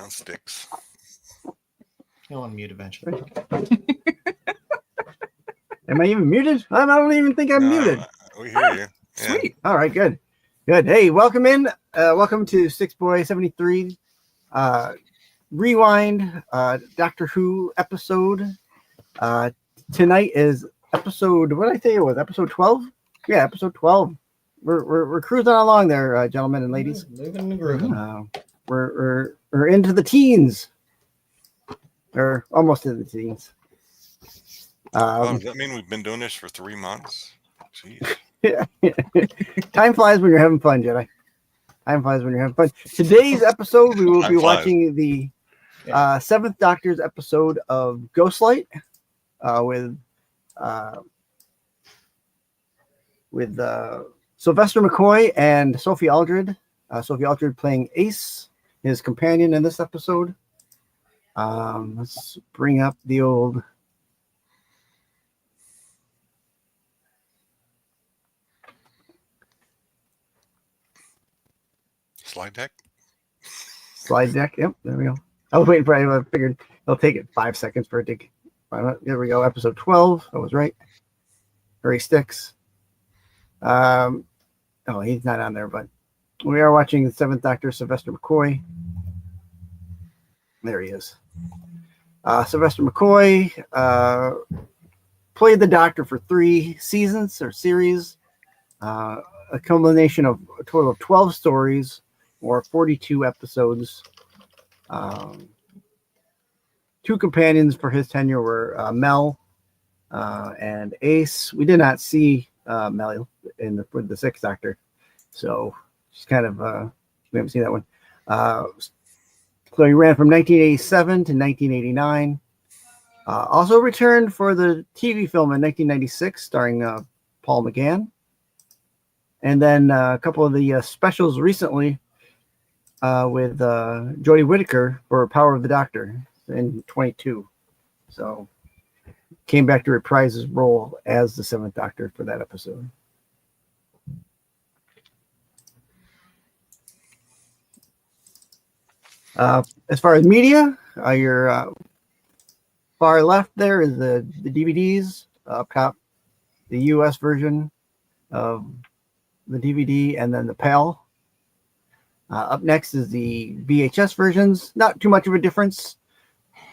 on sticks. He'll unmute eventually. Am I even muted? I don't even think I'm muted. We hear you. Yeah. Sweet. All right, good. Hey, welcome in. Welcome to Six Boy 73 Rewind Doctor Who episode. Tonight is episode, what did I say it was? Episode 12? Yeah, episode 12. We're cruising along there, gentlemen and ladies. Moving and grooving. We're into the teens. Or almost into the teens. Does that mean we've been doing this for 3 months? Jeez. Time flies when you're having fun, Jedi. Time flies when you're having fun. Today's episode, we will be watching the 7th Doctor's episode of Ghostlight with Sylvester McCoy and Sophie Aldred. Sophie Aldred playing Ace, his companion in this episode. Let's bring up the old... Slide deck? Slide deck, yep, there we go. I was waiting for it. I figured it'll take it 5 seconds for it to... There we go, episode 12. I was right. Harry Sticks. Oh, he's not on there, but we are watching the 7th Doctor, Sylvester McCoy. There he is. Sylvester McCoy played the Doctor for 3 seasons or series, a culmination of a total of 12 stories or 42 episodes. 2 companions for his tenure were Mel and Ace. We did not see Mel with the 6th Doctor, so just kind of we haven't seen that one. So he ran from 1987 to 1989. Also returned for the TV film in 1996, starring Paul McGann. And then a couple of the specials recently with Jodie Whittaker for Power of the Doctor in 22. So came back to reprise his role as the 7th Doctor for that episode. As far as media, your far left there is the DVDs. Up top, the US version of the DVD, and then the PAL. Up next is the VHS versions. Not too much of a difference.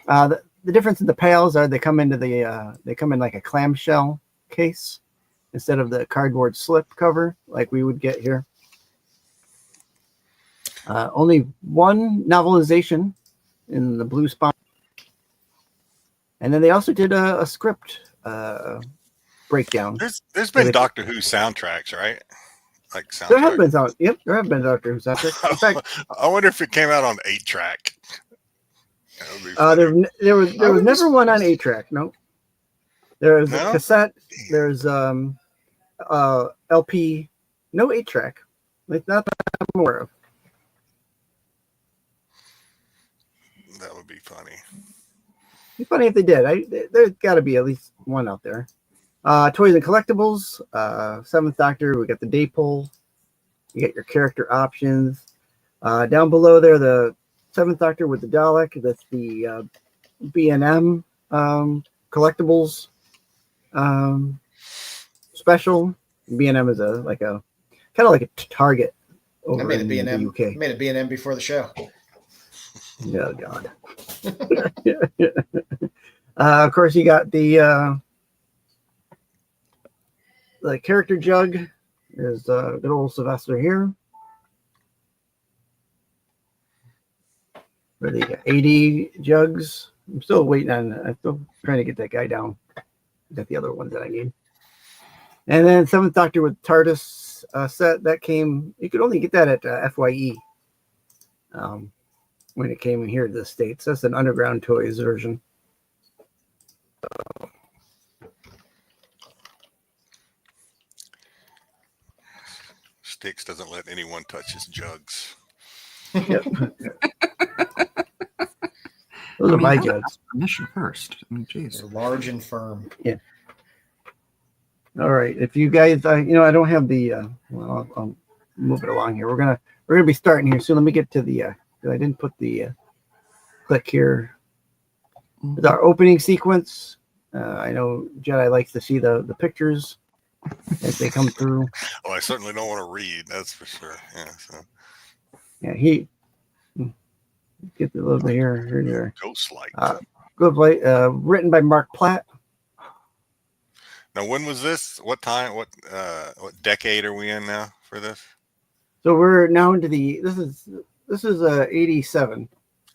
The difference in the PALs are they come in like a clamshell case instead of the cardboard slip cover like we would get here. Only one novelization in the blue spine. And then they also did a script breakdown. There's been Doctor Who soundtracks, right? Like soundtracks. There have been there have been Doctor Who soundtracks. In fact, I wonder if it came out on 8-track. There was never one on 8-track. No. There's a cassette. There's LP. No 8-track. Like not that I'm aware of. That would be funny. It'd be funny if they did. There's got to be at least one out there. Toys and collectibles. 7th Doctor. We got the Daypole. You get your character options. Down below there, the 7th Doctor with the Dalek. That's the B&M collectibles special. B&M is kind of like a Target over in the UK. Made a B&M before the show. Oh God. Of course, you got the character jug. There's good old Sylvester here. Where they got 80 jugs. I'm still waiting I'm still trying to get that guy down. Got the other ones that I need. And then 7th Doctor with TARDIS set that came. You could only get that at FYE. When it came in here to the States. That's an Underground Toys version. Sticks doesn't let anyone touch his jugs. Yep. Those are my jugs. Permission first. I mean, geez. They're large and firm. Yeah. All right. If you guys, I don't have the. I'll move it along here. We're gonna be starting here soon. Let me get to the. I didn't put the click here. It's our opening sequence. I know Jedi likes to see the pictures as they come through. Well, I certainly don't want to read. That's for sure. Yeah. So Yeah, he get a little bit here, there. Ghost Light. Good play. Written by Mark Platt. Now, when was this? What time? What decade are we in now for this? So we're now into the this is 87,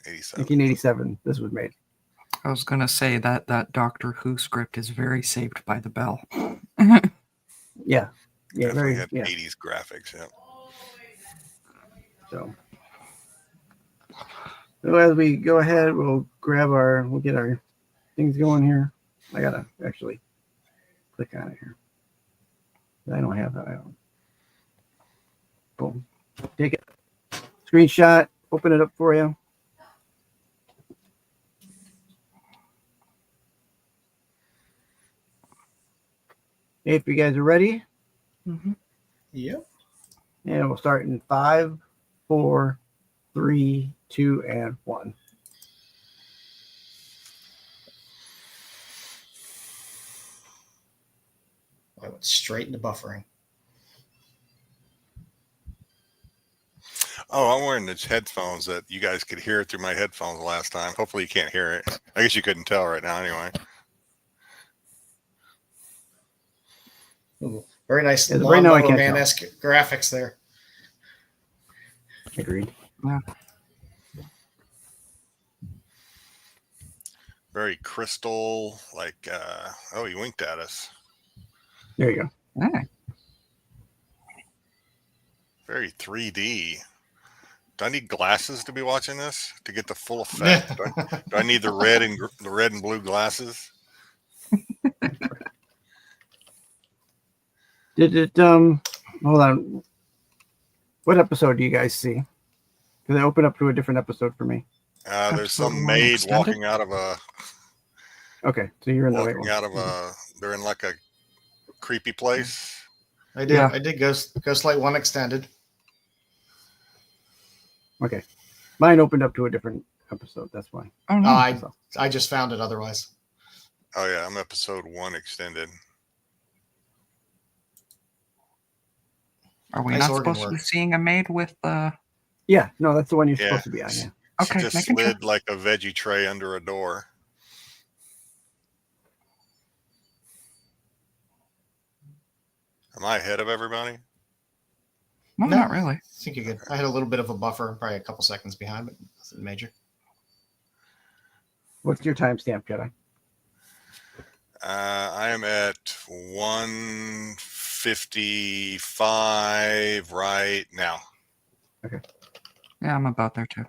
87. 1987. This was made. I was gonna say that Doctor Who script is very Saved by the Bell. Yeah, Definitely very had yeah. 80s graphics. Yeah. So as we go ahead, we'll get our things going here. I gotta actually click on it here. I don't have that. I don't. Boom. Take it. Screenshot. Open it up for you. Hey, if you guys are ready, Yep. and we'll start in 5, 4, 3, 2, and 1. I went straight into buffering. Oh, I'm wearing these headphones that you guys could hear through my headphones last time. Hopefully, you can't hear it. I guess you couldn't tell right now, anyway. Ooh, very nice Yeah, right now I can't tell. man-esque graphics there. Agreed. Yeah. Very crystal, like, oh, he winked at us. There you go. Yeah. Very 3D. Do I need glasses to be watching this to get the full effect? Do I need the red and blue glasses? Did it hold on. What episode do you guys see? Because I opened up to a different episode for me. There's Episode some 1 maid extended? walking out of a Okay, so you're in the right one. they're in like a creepy place. I did. Yeah. I did Ghostlight 1 extended. Okay. Mine opened up to a different episode. That's why. Oh no. I just found it otherwise. Oh yeah, I'm episode 1 extended. Are we nice not organ supposed to be work. seeing a maid with Yeah, no, that's the one you're Yeah. supposed to be on. Yeah. She Okay, just making sure. slid like a veggie tray under a door. Am I ahead of everybody? No, No. not really. I think you're good. I had a little bit of a buffer, probably a couple seconds behind, but nothing major. What's your timestamp, Jedi? I am at 1:55 right now. Yeah, I'm about there too.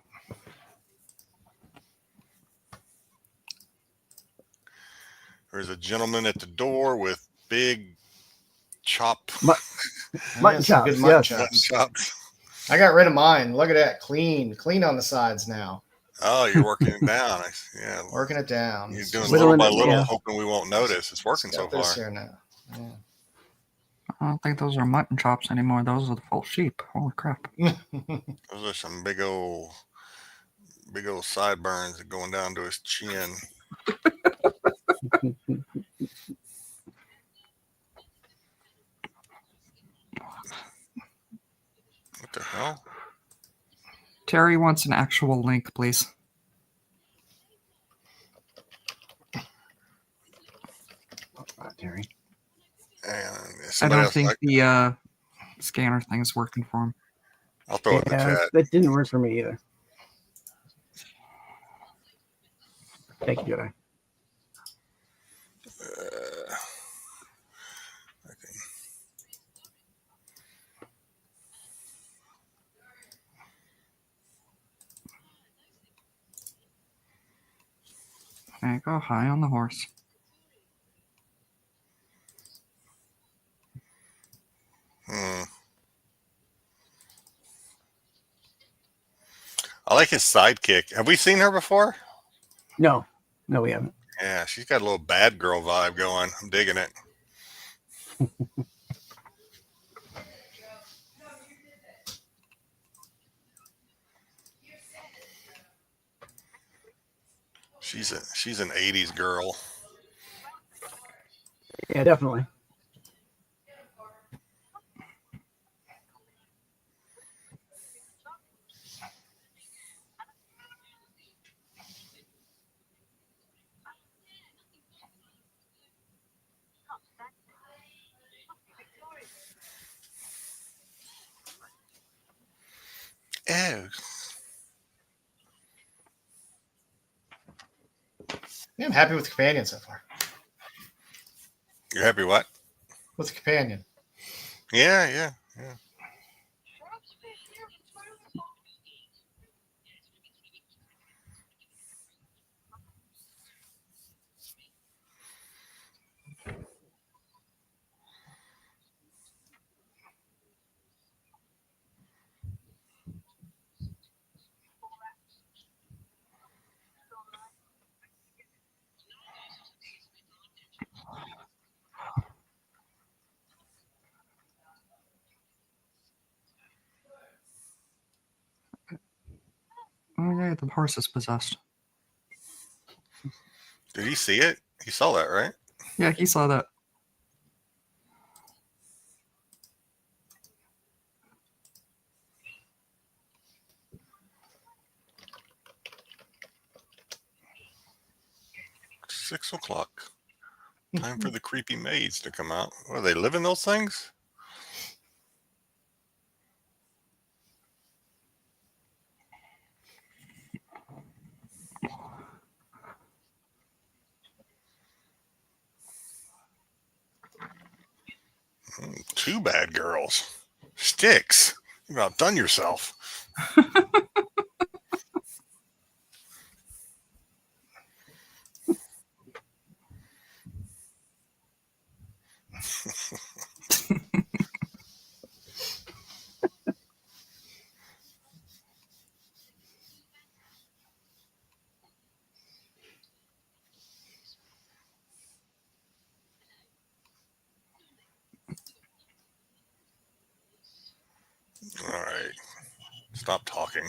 There's a gentleman at the door with big chop Mutton some chops, good mutton yes. chops. mutton chops. I got rid of mine. Look at that. Clean on the sides now. Oh, you're working it down. Yeah, Working it down. you're doing Whittling little by it, little, yeah. hoping we won't notice. It's working so Got this far. here now. Yeah. I don't think those are mutton chops anymore. Those are the full sheep. Holy crap. Those are some big old sideburns going down to his chin. What the hell? Terry wants an actual link, please. Terry. And I somebody don't else, think the scanner thing is working for him. I'll throw it in the Yeah, chat. that didn't work for me either. Thank you, Jedi. Okay. There you go, high on the horse. I like his sidekick. Have we seen her before? No, we haven't. Yeah, she's got a little bad girl vibe going. I'm digging it. She's an '80s girl. Yeah, definitely. Oh, Yeah, I'm happy with the companion so far. you're happy? What? With the companion. Yeah. Oh yeah, the horse is possessed. Did he see it? He saw that, right? Yeah, he saw that. $6:00. Time for the creepy maids to come out. What, do they live in those things? Two bad girls. Sticks. You've outdone yourself. All right. Stop talking.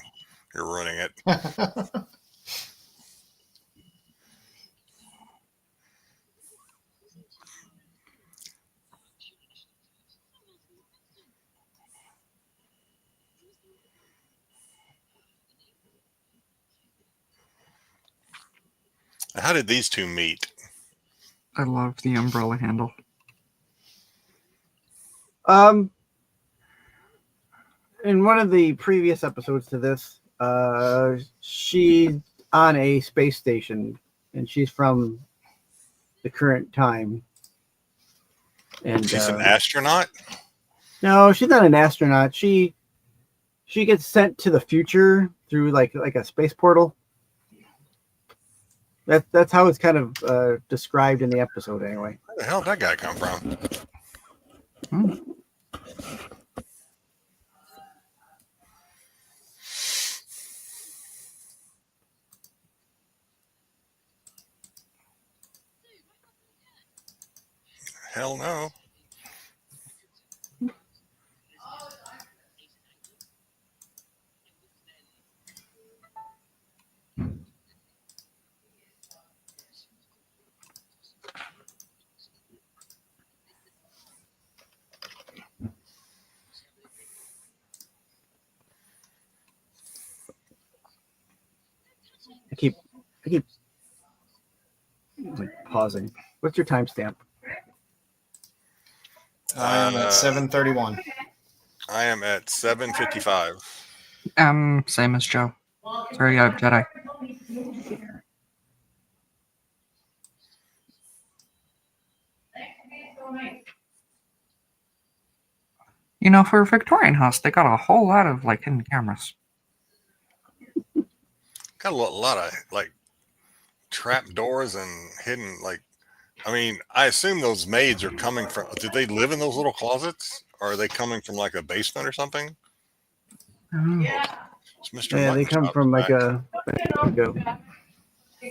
You're ruining it. How did these two meet? I love the umbrella handle. In one of the previous episodes to this, she's on a space station, and she's from the current time. And She's an astronaut? no, she's not an astronaut. She gets sent to the future through like a space portal. That's how it's kind of described in the episode, anyway. Where the hell did that guy come from? Hmm. Hell no. I keep like pausing. What's your timestamp? I'm at 7:31. I am at 7:55. Same as Joe. Sorry, Jedi. You know, for a Victorian house, they got a whole lot of like hidden cameras. Got a lot of like trap doors and hidden like. I mean, I assume those maids are coming from. Did they live in those little closets, or are they coming from like a basement or something? It's Mr. Yeah, they Mutton come Chop's from back.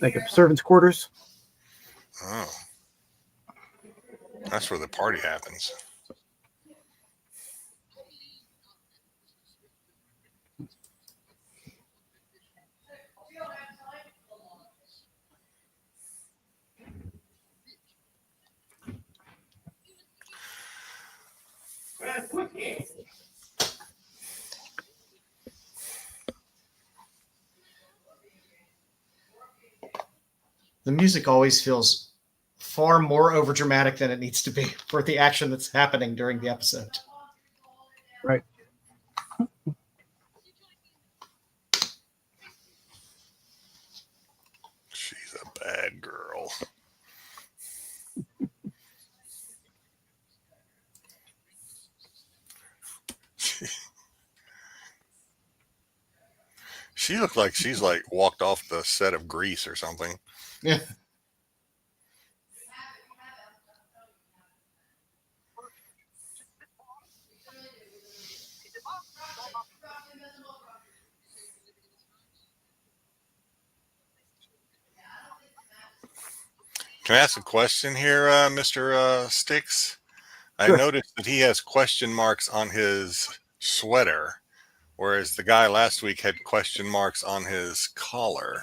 like a servant's quarters. Oh, that's where the party happens. The music always feels far more overdramatic than it needs to be for the action that's happening during the episode. Right. She's a bad girl. She looked like she's like walked off the set of Grease or something. Yeah. Can I ask a question here, Mr. Sticks? I Sure. noticed that he has question marks on his sweater, whereas the guy last week had question marks on his collar.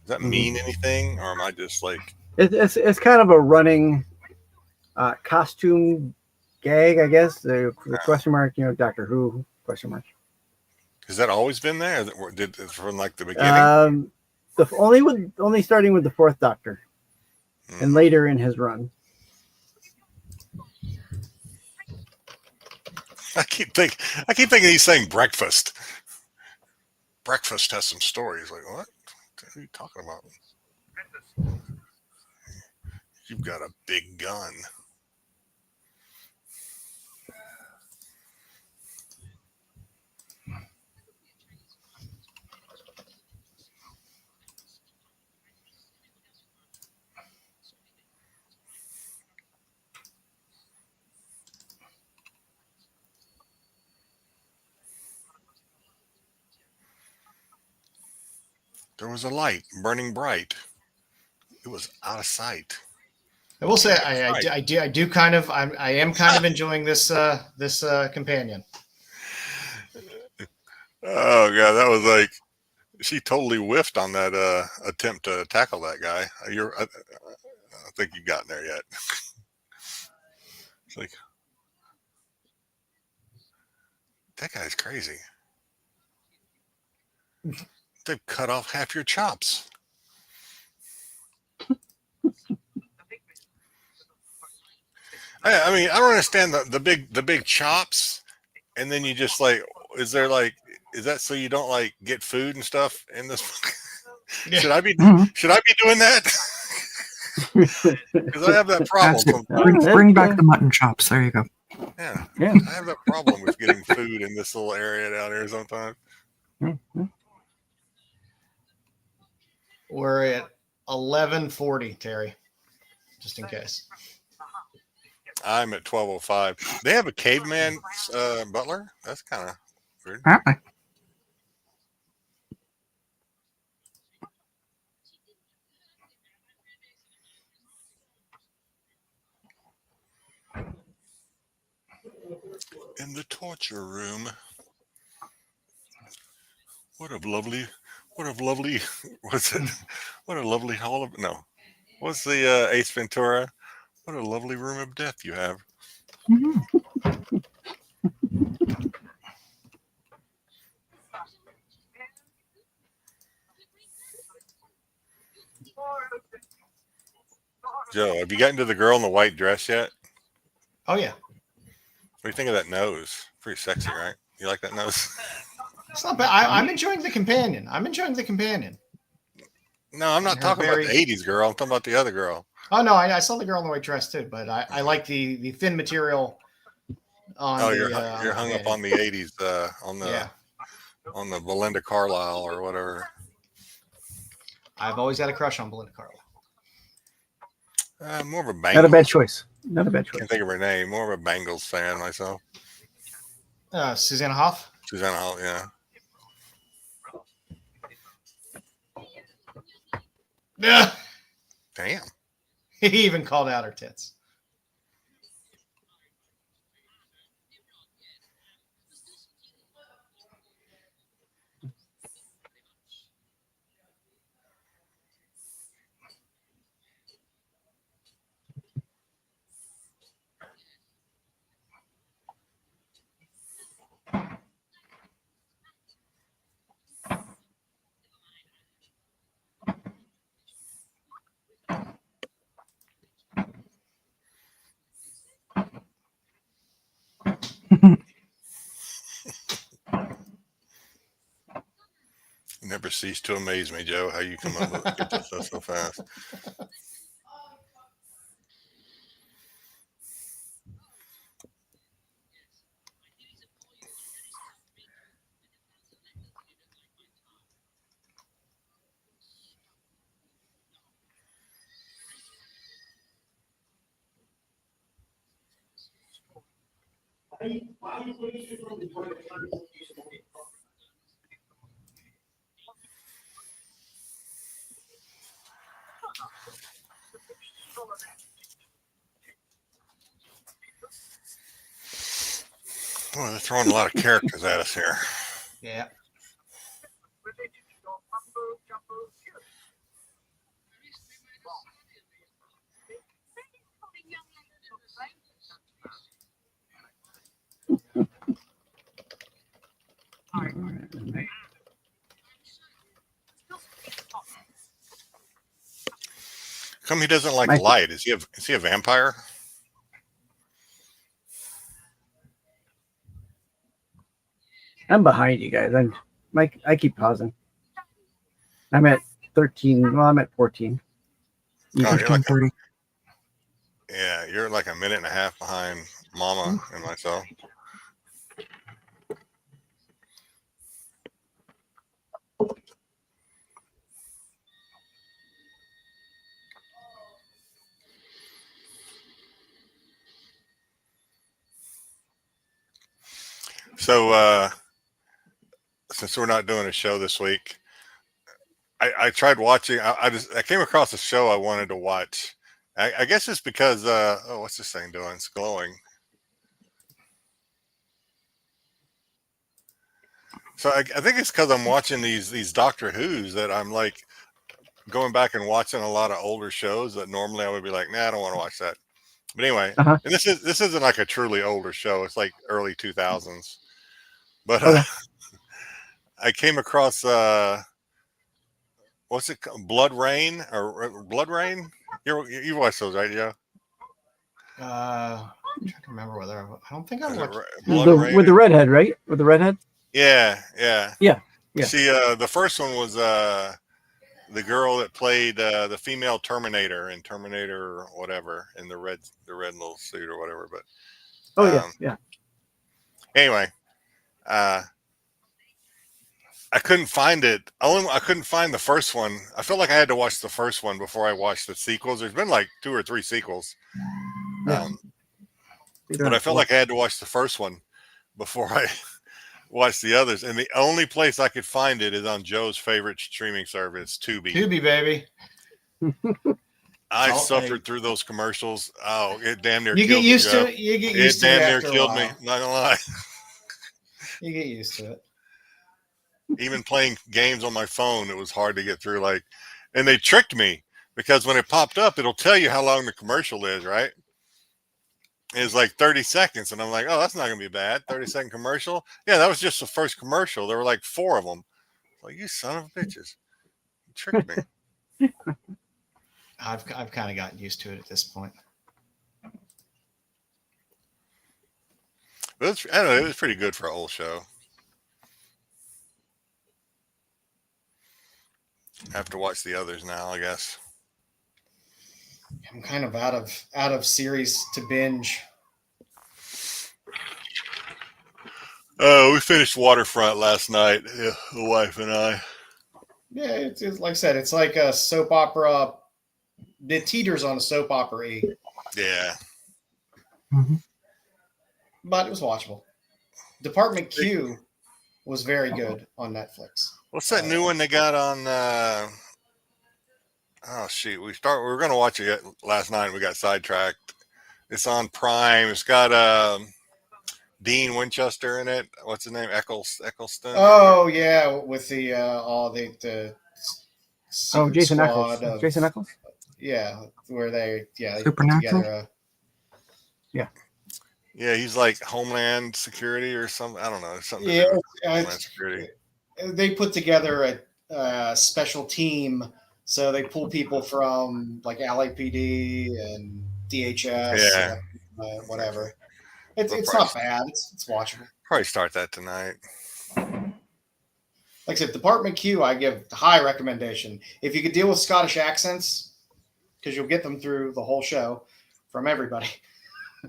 Does that mean anything, or am I just like? It's kind of a running costume gag, I guess. The question mark, Doctor Who question mark. Has that always been there? Did from like the beginning? Only starting with the Fourth Doctor, and later in his run. I keep thinking he's saying breakfast. Breakfast has some stories. Like, what are you talking about? You've got a big gun. There was a light burning bright. It was out of sight. I will say I am kind of enjoying this companion. Oh god, that was like she totally whiffed on that attempt to tackle that guy. I think you've gotten there yet. It's like that guy's crazy. They've cut off half your chops. I mean, I don't understand the big chops, and then you just like, is that so you don't like get food and stuff in this? Yeah. Should I be doing that? Because I have that problem That's it. sometimes. Bring back the mutton chops. There you go. Yeah, Yeah. I have that problem with getting food in this little area down here sometimes. We're at 11:40, Terry, just in case. I'm at 12:05. They have a caveman butler. That's kind of weird. Apparently. In the torture room. What a lovely, what's it? What a lovely hall of, no. What's the Ace Ventura? What a lovely room of death you have. Joe, have you gotten to the girl in the white dress yet? Oh yeah, What do you think of that nose? Pretty sexy, right? You like that nose? it's not bad. I'm enjoying the companion. No, I'm not talking about the 80s girl. I'm talking about the other girl. Oh no, I saw the girl in the white dress too, but I like the thin material. You're hung up on the 80s, on the Belinda Carlisle or whatever. I've always had a crush on Belinda Carlisle. More of a Bengals. Not a bad choice. Not a bad choice. Can't think of her name. More of a Bengals fan myself. Susanna Hoff. Susanna Hoff, yeah. Yeah. Damn. He even called out her tits. never cease to amaze me, Joe. How you come up with get this stuff so fast? Boy, they're throwing a lot of characters at us here. Yeah. Come, he doesn't like Mike- light. Is he a vampire? I'm behind you guys. Mike. I keep pausing. I'm at 13. Well, I'm at 14. Oh, you're like 13:30. Yeah, you're like a minute and a half behind Mama and myself. So, since we're not doing a show this week, I tried watching. I came across a show I wanted to watch. I guess it's because oh, what's this thing doing? It's glowing. So I think it's because I'm watching these Doctor Who's that I'm like going back and watching a lot of older shows that normally I would be like, nah, I don't want to watch that. But anyway, Uh-huh. and this isn't like a truly older show. It's like early 2000s. But Okay. I came across what's it called? Blood Rain or Blood Rain? You watched those, right? Yeah. I'm trying to remember whether I don't think I Is it watched. Blood Rain? With the redhead, right? With the redhead? Yeah. Yeah. See, the first one was the girl that played the female Terminator in Terminator whatever in the red little suit or whatever. But Oh yeah. anyway, I couldn't find it. I couldn't find the first one. I felt like I had to watch the first one before I watched the sequels. There's been like 2 or 3 sequels. Yeah. But I felt like I had to watch the first one before I watched the others. And the only place I could find it is on Joe's favorite streaming service, Tubi. Tubi, baby. I Oh, suffered through those commercials. Oh, it damn near You killed get used me, to Joe. it. You get It used to it damn near after a killed me. while. Not gonna lie. You get used to it. Even playing games on my phone, it was hard to get through. And they tricked me because when it popped up, it'll tell you how long the commercial is, right? It's like 30 seconds, and I'm like, oh, that's not gonna be bad. 30-second commercial. Yeah, that was just the first commercial. There were like 4 of them. Like, you son of bitches, you tricked me. I've kind of gotten used to it at this point. But I don't know. It was pretty good for an old show. I have to watch the others now, I guess. I'm kind of out of series to binge. We finished Waterfront last night, the wife and I. Yeah, it's like I said, it's like a soap opera. It teeters on a soap opera, Yeah. Mhm. but it was watchable. Department Q was very good on Netflix. What's that new one they got on? Oh shoot, we were going to watch it last night. We got sidetracked. It's on Prime. It's got Dean Winchester in it. What's his name? Eccleston. Oh yeah, with the all the secret Jason squad Ackles. of- Jason Ackles? Yeah, where they put Supernatural? together Yeah, he's like Homeland Security or something. I don't know. Something to Yeah, do with it's- Homeland Security. they put together a special team. So they pull people from like LAPD and DHS, Yeah. and, whatever. It's Well, not bad. It's watchable. Probably start that tonight. Like I said, Department Q, I give high recommendation. If you could deal with Scottish accents, because you'll get them through the whole show from everybody,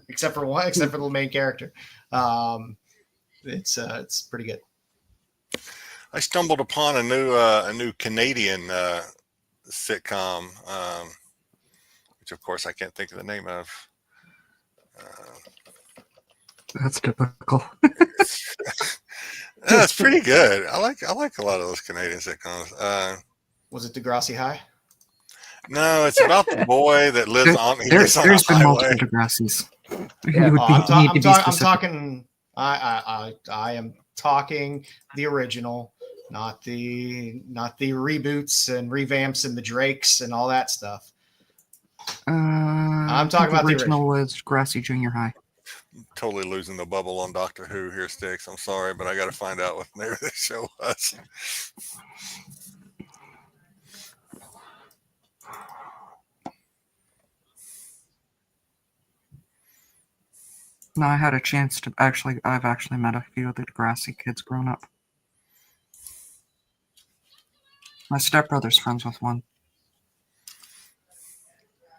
except for the main character. It's pretty good. I stumbled upon a new Canadian sitcom, which of course I can't think of the name of. That's typical. It's pretty good. I like a lot of those Canadian sitcoms. Was it Degrassi High? No, it's about the boy that lives on. He lives on a There's been highway. multiple Degrassi's. Yeah. You would need to be I'm specific. talking. I am talking the original, not the reboots and revamps and the Drakes and all that stuff. I'm talking about the original was Grassy Junior High. Totally losing the bubble on Doctor Who here, Sticks. I'm sorry, but I got to find out what the name of the show was. No, I had a chance to I've actually met a few of the Degrassi kids growing up. My stepbrother's friends with one.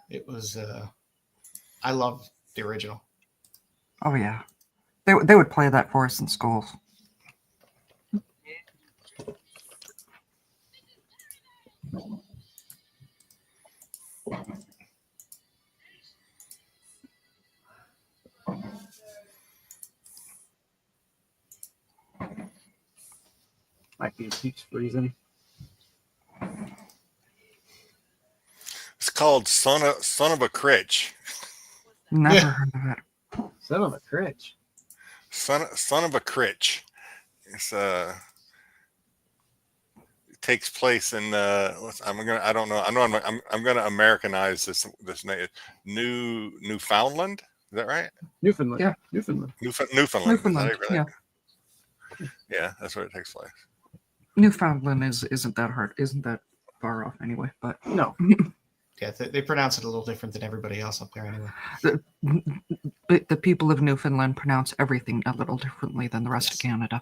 It was. I love the original. Oh yeah, they would play that for us in schools. Might be peach freezing. It's called Son of a Critch. Never heard of it. Son of a critch. Son of a Critch. It's it takes place in I'm gonna Americanize this name. Newfoundland. Is that right? Newfoundland. Yeah. Newfoundland. Newfoundland. Newfoundland. Is that Yeah, right? Yeah, that's where it takes place. Newfoundland isn't that hard. Isn't that far off anyway? But No. Yeah, they pronounce it a little different than everybody else up there anyway. the people of Newfoundland pronounce everything a little differently than the rest of Canada.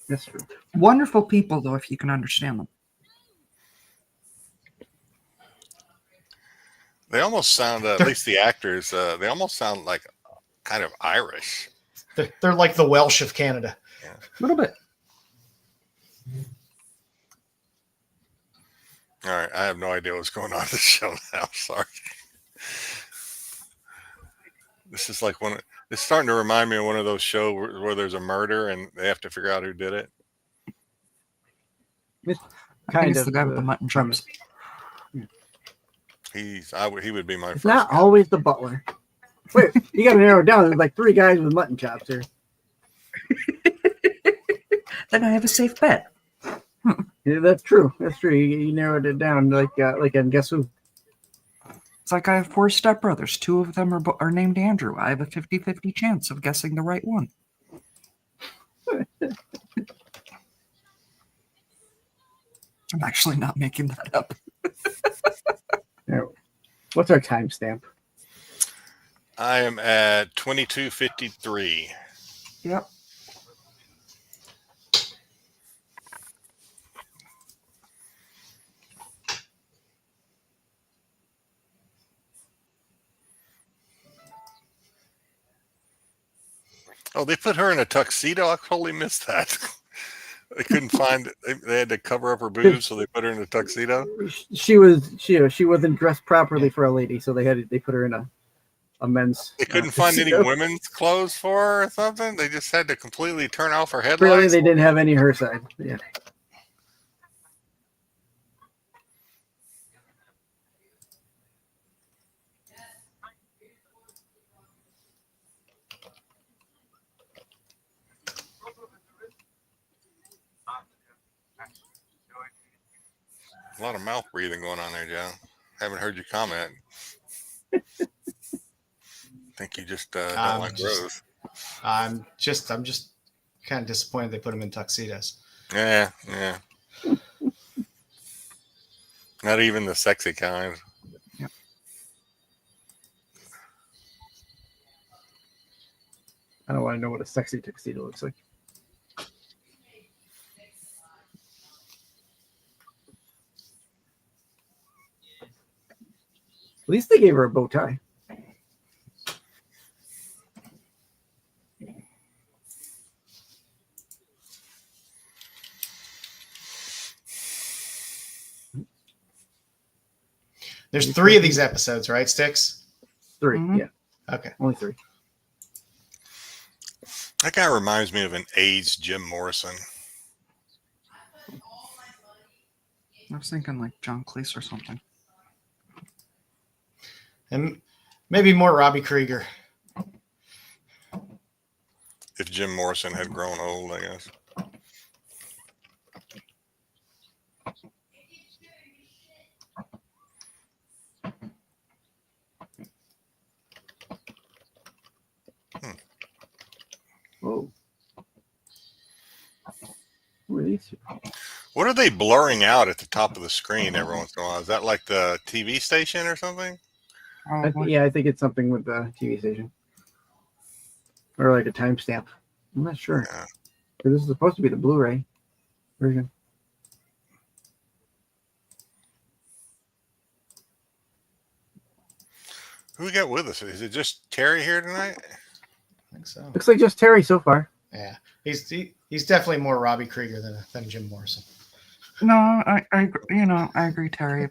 That's true. Wonderful people, though, if you can understand them. They almost sound, at least the actors, they almost sound like kind of Irish. They're like the Welsh of Canada. A little bit. All right, I have no idea what's going on in the show now. Sorry. This is like it's starting to remind me of one of those shows where there's a murder and they have to figure out who did it. It's I think kind it's of the guy with the mutton chops. He would be my It's first not guy. always the butler. Wait, you got to narrow it down. There's like 3 guys with mutton chops here. Then I have a safe bet. Yeah, that's true. That's true. You narrowed it down like and guess who? It's like I have 4 stepbrothers. 2 of them are named Andrew. I have a 50-50 chance of guessing the right one. I'm actually not making that up. Now, what's our timestamp? I am at 22:53. Yep. Oh, they put her in a tuxedo. I totally missed that. They couldn't find it. They had to cover up her boobs, so they put her in a tuxedo. She wasn't dressed properly for a lady, so they put her in a men's. They couldn't find any tuxedo. women's clothes for her or something. They just had to completely turn off her Apparently, headlights. they didn't have any her side. Yeah. A lot of mouth breathing going on there, Joe. Haven't heard you comment. Think you just don't like Rose. I'm just kind of disappointed they put them in tuxedos. Yeah. Not even the sexy kind. Yep. I don't want to know what a sexy tuxedo looks like. least they gave her a bow tie. There's 3 of these episodes, right, Sticks? 3, Mhm. yeah, Okay. only 3. That guy reminds me of an aged Jim Morrison. I was thinking like John Cleese or something. And maybe more Robbie Krieger. If Jim Morrison had grown old, I guess. Whoa. Who are these two? What are they blurring out at the top of the screen every once in a while? Is that like the TV station or something? Probably. I think it's something with the TV station. Or like a timestamp. I'm not sure. Yeah. This is supposed to be the Blu-ray version. Who we got with us? Is it just Terry here tonight? I think so. Looks like just Terry so far. Yeah. He's definitely more Robbie Krieger than Jim Morrison. No, I agree, Terry.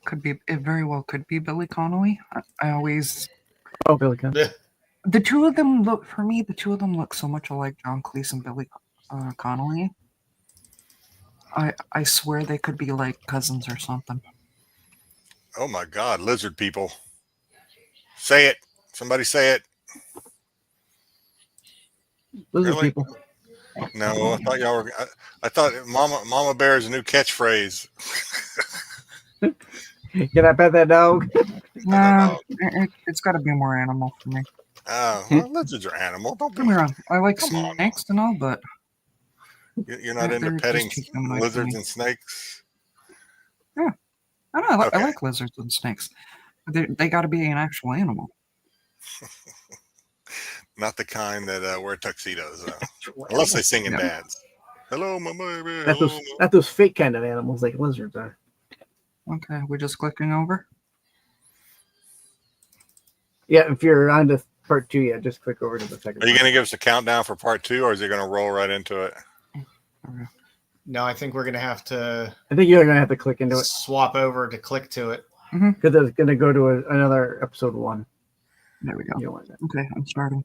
It very well could be Billy Connolly. I always, Oh, Billy Gunn. the two of them look so much alike, John Cleese and Billy Connolly. I swear they could be like cousins or something. Oh my God, lizard people. Say it. Somebody say it. Lizard Really? people. No, I thought y'all were. I thought Mama Bear's new catchphrase. Can I pet that dog? Nah, it's got to be more animal for me. Oh, well, lizards are animal. Don't Don't get me be. wrong. I like Come on. snakes and all, but You're not into They're petting just too annoying for lizards me. and snakes. I don't know. I Okay. like lizards and snakes. They got to be an actual animal. Not the kind that wear tuxedos, unless they sing and Yeah. dance. Hello, my baby. Not Hello, those, not those fake kind of animals like lizards are. Okay, we're just clicking over. Yeah, if you're on to part 2, yeah, just click over to the second Are you part. going to give us a countdown for part 2, or is it going to roll right into it? Okay. No, I think we're going to have to I think you're going to have to click into it swap over to click to it. because it's going to go to another episode 1. There we go. You don't want that. Okay, I'm starting.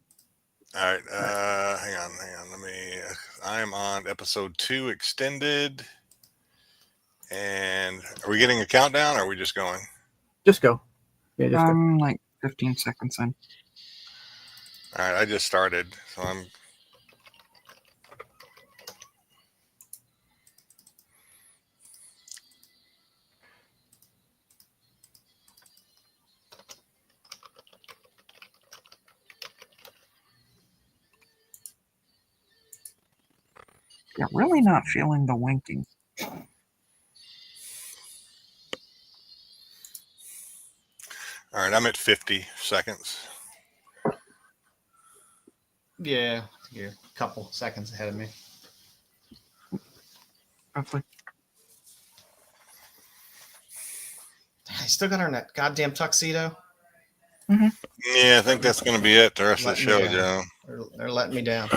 All right. Hang on. I'm on episode 2 extended. And are we getting a countdown, or are we just going? Just go. Yeah, just go. Like 15 seconds in. All right. I just started, so I'm. Yeah, really not feeling the winking. All right. I'm at 50 seconds. Yeah, you're a couple seconds ahead of me. Roughly. I still got her in that goddamn tuxedo. Yeah, I think that's going to be it. The rest of the Let me show, down. Joe. They're letting me down.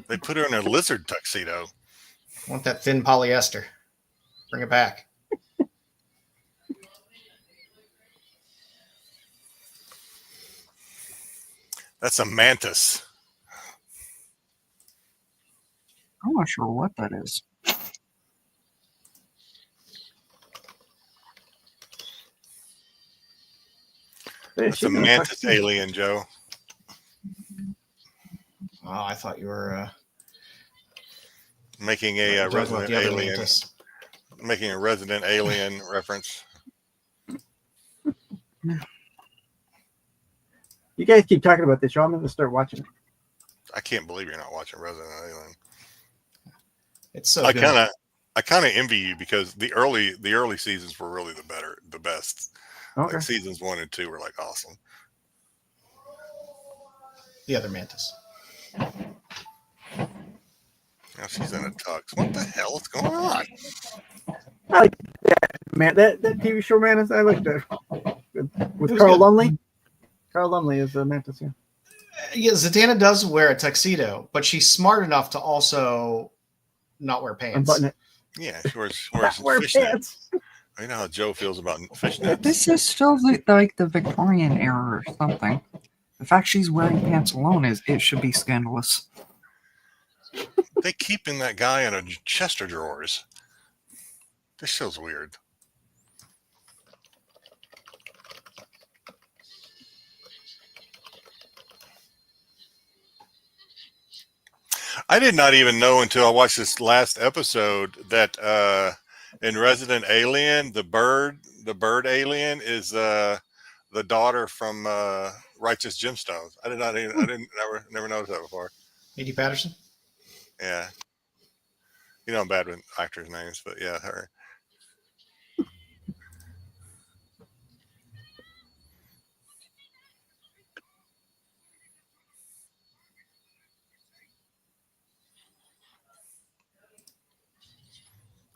They put her in a lizard tuxedo. I want that thin polyester. Bring it back. That's a mantis. I'm not sure what that is. That's a mantis alien, Joe. Oh, I thought you were Making a talking about resident the other alien. mantis. Making a resident alien reference. You guys keep talking about this show. I'm going to start watching it. I can't believe you're not watching Resident Alien. It's so I good. kind of envy you because the early seasons were really the best. Okay. Like seasons 1 and 2 were like awesome. The other mantis. Now she's in a tux. What the hell is going on? I like that man. That TV show Mantis. I like that It with was Carl good. Lumley. Carl Lumley is Mantis. Yeah. Yeah, Zatanna does wear a tuxedo, but she's smart enough to also not wear pants. Unbutton it. Yeah, she wears Not wear fishnet. pants. I know how Joe feels about fishnets. This is still like the Victorian era or something. The fact she's wearing pants alone it should be scandalous. They keeping that guy in a chest of drawers. This show's weird. I did not even know until I watched this last episode that in Resident Alien, the bird alien is the daughter from Righteous Gemstones. I never noticed that before. A.D. Patterson. Yeah, you know I'm bad with actors' names, but yeah, her.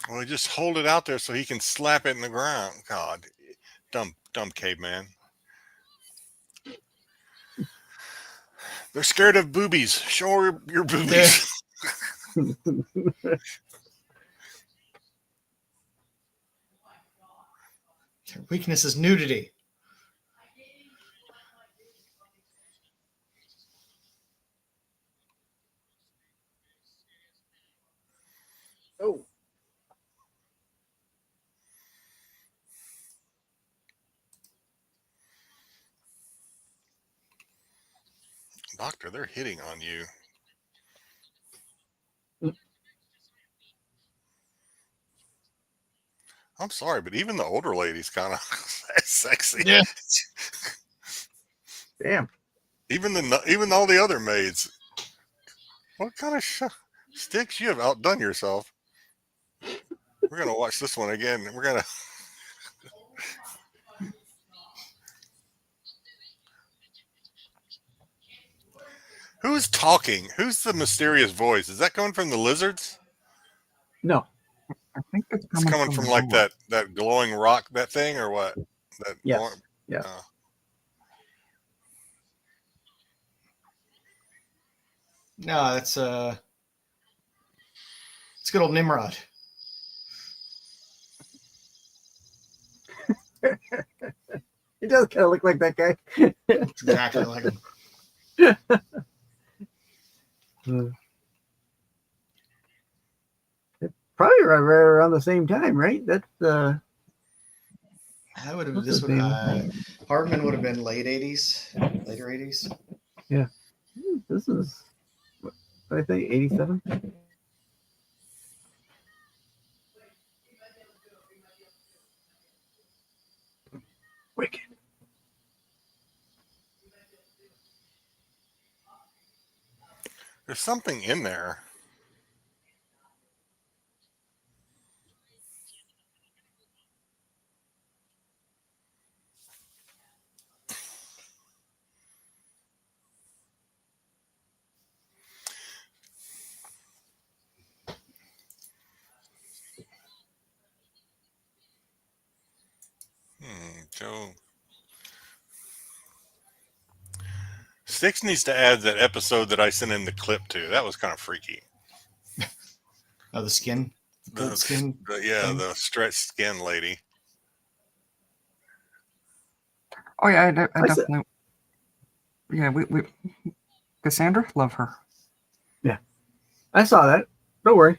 Well, just hold it out there so he can slap it in the ground. God, dumb caveman. They're scared of boobies. Show your boobies. Their weakness is nudity. Oh. Doctor, they're hitting on you. I'm sorry, but even the older lady's kind of sexy. Yeah. Damn. Even all the other maids. What kind of sticks? You have outdone yourself. We're gonna watch this one again. We're gonna. Who's talking? Who's the mysterious voice? Is that coming from the lizards? No. I think it's It's coming from like the that glowing rock, that thing, or what? That Yes. glowing, Yeah. No, it's good old Nimrod. He does kind of look like that guy. It's exactly like him. Probably right around the same time, right? That's That would have What's this his would name? Hardman would have been late 80s, later 80s. this is what did I think 87. Wicked. There's something in there. Joe. Six needs to add that episode that I sent in the clip to. That was kind of freaky. Oh, the skin, gold skin. The thing. the stretched skin lady. Oh yeah, I I said- definitely. Yeah, we Cassandra, love her. I saw that. Don't worry.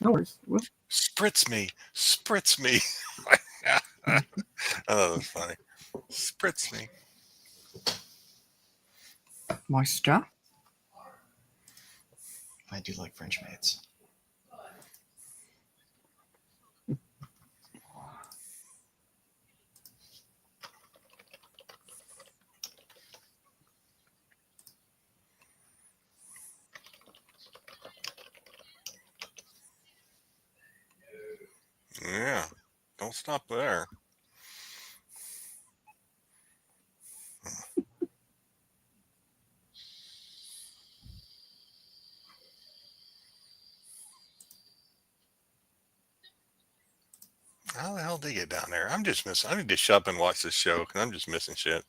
No worries. Well, Spritz me. Oh, that was funny. Spritz me. Moisture. I do like French maids. Yeah. Don't stop there. How the hell did they get down there? I'm just missing. I need to shut up and watch this show because I'm just missing shit.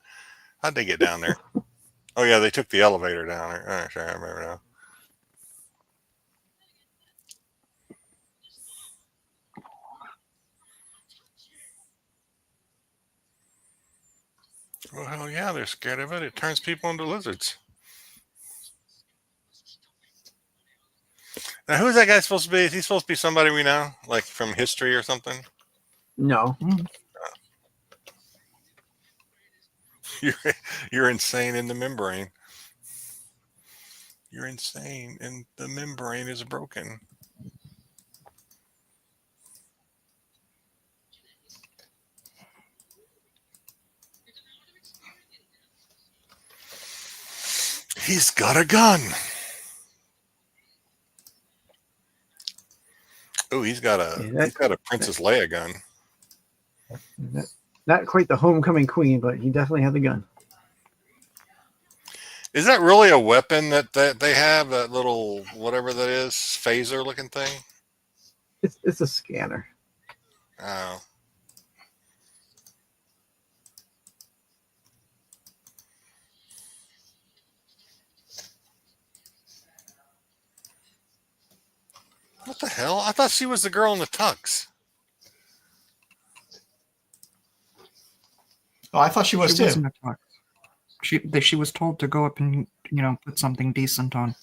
How'd they get down there? Oh yeah, they took the elevator down there. Oh, sure, I remember now. Well, hell yeah, they're scared of it. It turns people into lizards. Now, who's that guy supposed to be? Is he supposed to be somebody we know, like from history or something? No. You're, you're insane in the membrane. You're insane, and the membrane is broken. He's got a gun. Oh, he's got a Princess Leia gun. Not quite the homecoming queen, but he definitely had the gun. Is that really a weapon that they have? That little whatever that is, phaser looking thing? It's a scanner. Oh. What the hell? I thought she was the girl in the tux. Oh, I thought she was She too. wasn't a tux. She was told to go up and put something decent on.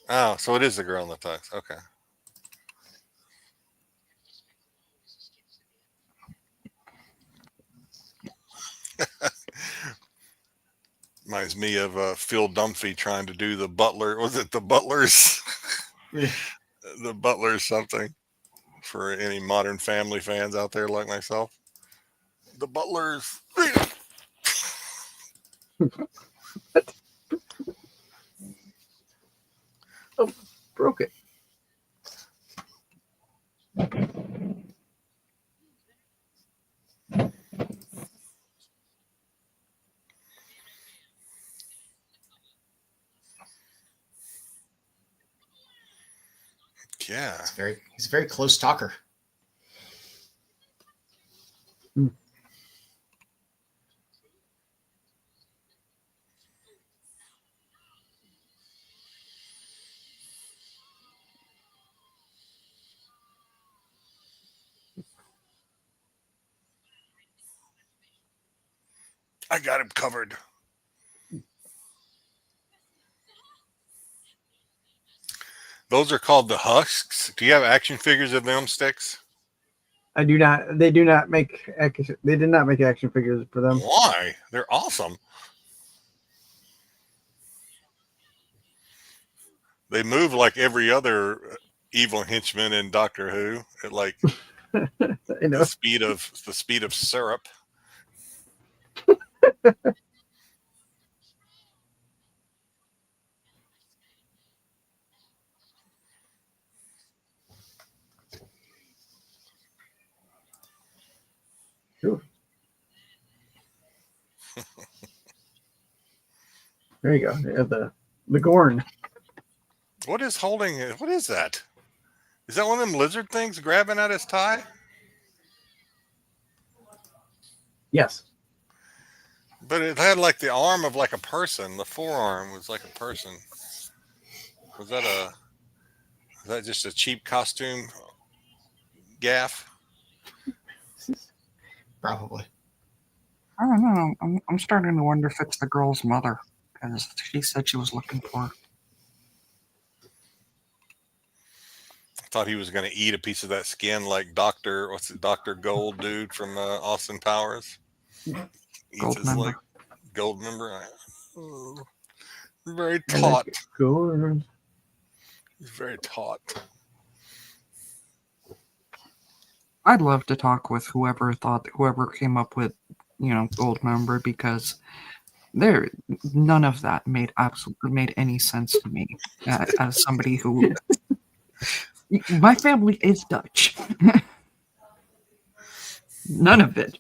Oh, so it is the girl in the tux. Okay. Reminds me of Phil Dunphy trying to do the Butler. Was it the Butlers? Yeah. The Butlers something for any Modern Family fans out there like myself. The Butlers. Broke it. Yeah. He's a very close talker. I got him covered. Those are called the husks. Do you have action figures of them, Sticks? I do not. They do not make. They did not make action figures for them. Why? They're awesome. They move like every other evil henchman in Doctor Who at like I know. the speed of syrup. Ooh. There you go. They have the Gorn. What is holding it? What is that? Is that one of them lizard things grabbing at his tie? Yes. But it had like the arm of like a person. The forearm was like a person. Was that just a cheap costume gaff? Probably. I don't know. I'm starting to wonder if it's the girl's mother, because she said she was looking for her. I thought he was going to eat a piece of that skin like Dr. Gold dude from Austin Powers. Eats his like gold member. Very taut. Gorn. He's very taut. I'd love to talk with whoever came up with, gold member, because none of that made any sense to me as somebody who my family is Dutch. None of it.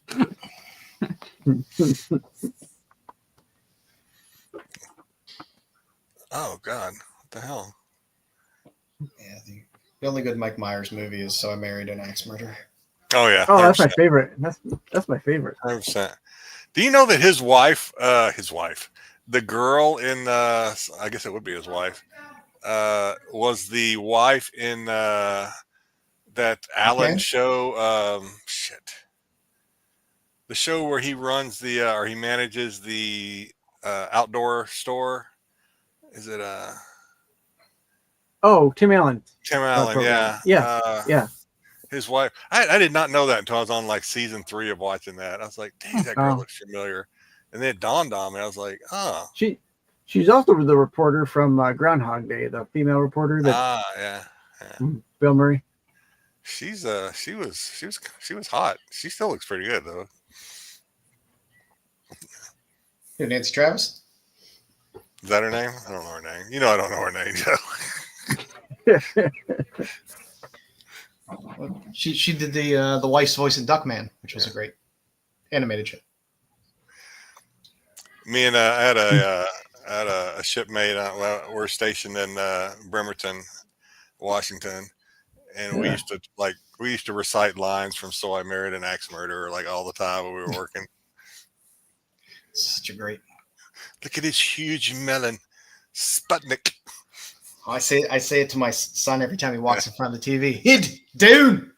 Oh God, what the hell? Yeah, The only good Mike Myers movie is So I Married an Axe Murderer. Oh yeah, Oh, that's my 100%. favorite. That's my favorite. 100%. Do you know that his wife, the girl in, I guess it would be his wife, was the wife in that Allen Okay. show? The show where he runs or he manages the outdoor store. Is it Oh, Tim Allen Tim Allen? program. Yeah. Yeah, yeah. His wife. I did not know that until I was on like season 3 of watching that. I was like, dang, that girl Oh, looks familiar. And then it dawned on me. I was like, oh, she's also the reporter from Groundhog Day, the female reporter that yeah, yeah. Bill Murray. She was hot. She still looks pretty good though. Who, Nancy Travis? Is that her name? I don't know her name. You know I don't know her name, Joe. She did the wife's voice in Duckman, which was a great animated show. Me and I had a shipmate. We're stationed in Bremerton, Washington, and we used to recite lines from "So I Married an Axe Murderer" like all the time when we were working. Such a great. Look at his huge melon, Sputnik. I say it to my son every time he walks in front of the TV. Hid, dude.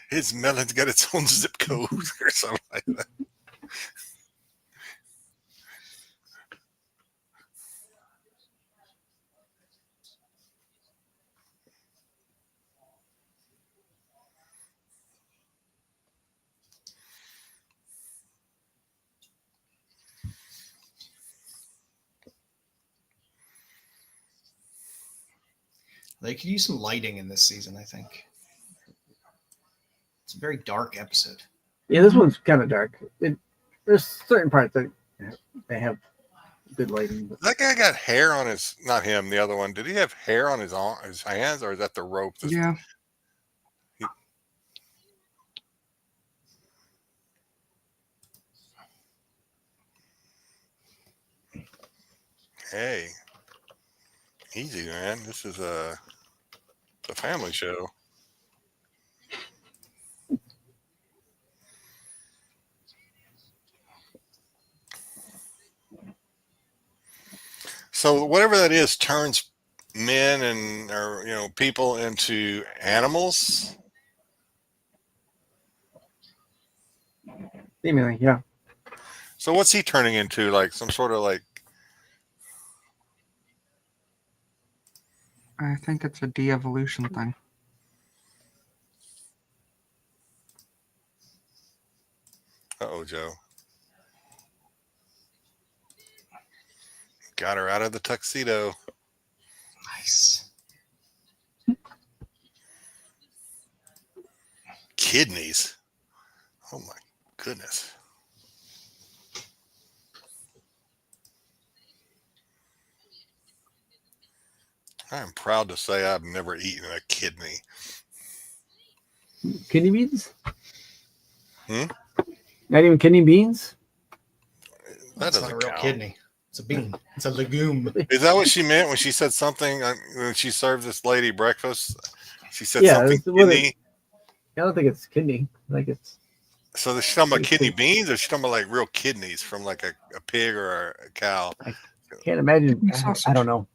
His melon's got its own zip code or something like that. They could use some lighting in this season, I think. It's a very dark episode. Yeah, this one's kind of dark. There's certain parts that they have good lighting. But That guy got hair on his, not him, the other one. Did he have hair on his hands, or is that the rope? Yeah. Hey, easy, man. This is a family show. So whatever that is turns men or people into animals. seemingly, yeah. So what's he turning into? Like some sort of like. I think it's a de-evolution thing. Uh-oh, Joe. Got her out of the tuxedo. Nice. Kidneys. Oh my goodness. I am proud to say I've never eaten a kidney. Kidney beans? Hmm? Not even kidney beans? That That's not a doesn't real count. kidney. It's a bean. It's a legume. Is that what she meant when she said something when she served this lady breakfast? She said Yeah, something that's what kidney. I don't think it's kidney. I think it's So is she talking about It's kidney pig. beans, or is she talking about like real kidneys from like a pig or a cow? can't imagine. Kidney I sausage. don't know.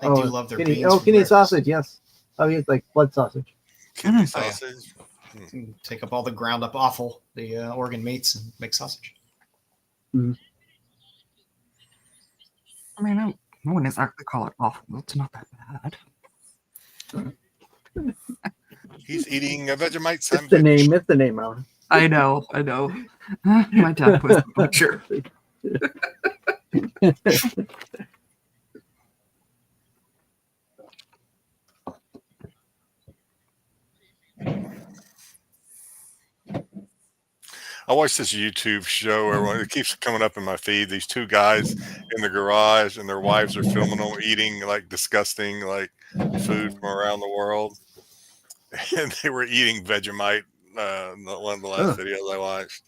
They do love their kidney, beans. oh, for kidney breakfast. sausage, yes. Oh, it's like blood sausage. Kidney Oh, yeah. sausage. You take up all the ground up offal, the organ meats, and make sausage. I mean, I wouldn't exactly call it awful. It's not that bad. He's eating a Vegemite It's the sandwich. name. It's the name, Alan. I know. My dad was a butcher. I watched this YouTube show where it keeps coming up in my feed. These two guys in the garage and their wives are filming them eating like disgusting like food from around the world, and they were eating Vegemite. One of the last videos I watched.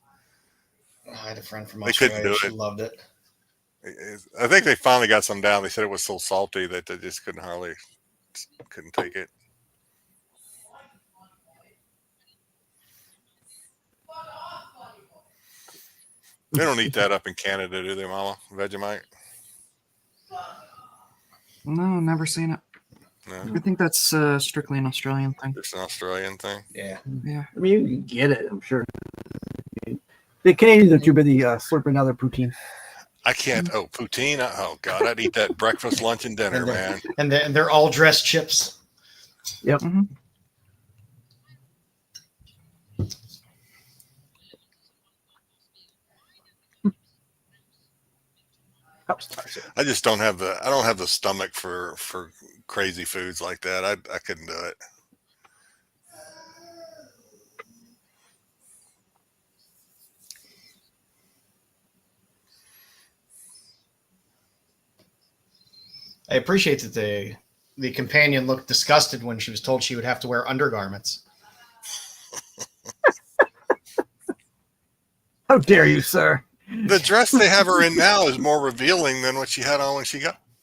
I had a friend from They couldn't Australia. do She it. loved it. I think they finally got some down. They said it was so salty that they just couldn't take it. They don't eat that up in Canada, do they, Mama? Vegemite? No, never seen it. No, I think that's strictly an Australian thing. it's an Australian thing. Yeah. Yeah. I mean, you can get it, I'm sure. The Canadians are too busy slurping other poutine. I can't. Oh, poutine. Oh God, I'd eat that breakfast, lunch, and dinner, man. And they're all dressed chips. Yep. hmm I just don't have the. I don't have the stomach for crazy foods like that. I couldn't do it. I appreciate that the companion looked disgusted when she was told she would have to wear undergarments. How dare you, sir? The dress they have her in now is more revealing than what she had on when she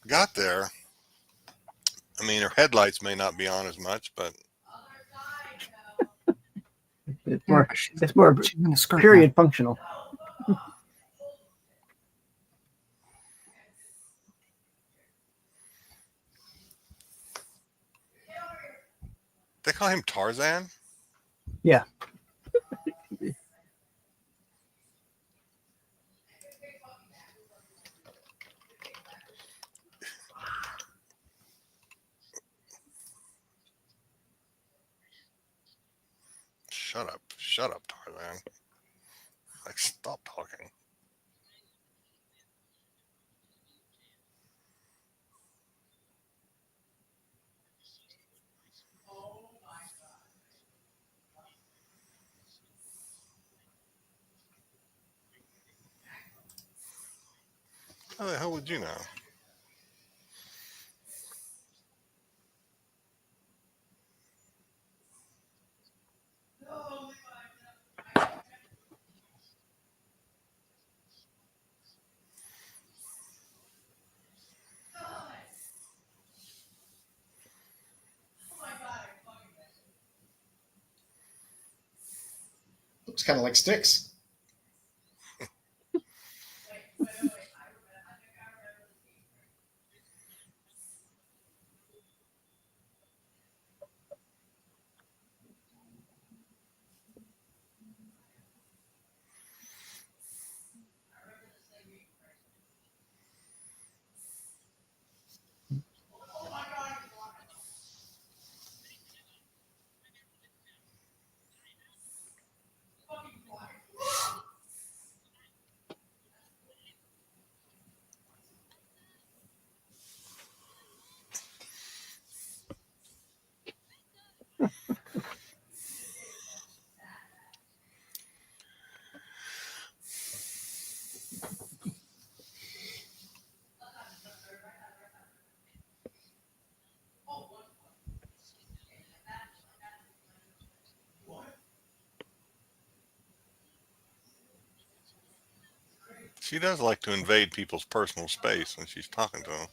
got there. I mean, her headlights may not be on as much, but It's Yeah, more, but she's in a skirt. period functional. they call him Tarzan. Yeah. Shut up, Tarzan. Like, stop talking. How the hell would you know? Looks kind of like sticks. She does like to invade people's personal space when she's talking to them.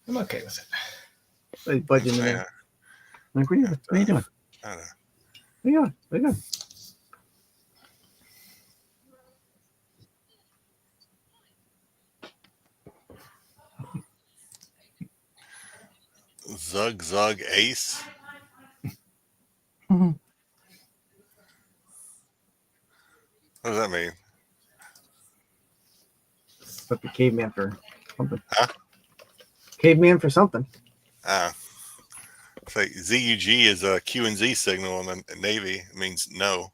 I'm okay with it. Like budging in Yeah, there. Like, what are you doing? I don't- What are you doing? What are you doing? Zug Zug Ace. Mhm. What does that mean? But the caveman for something. Huh? Caveman for something. Ah, it's like ZUG is a Q and Z signal in the Navy. It means no.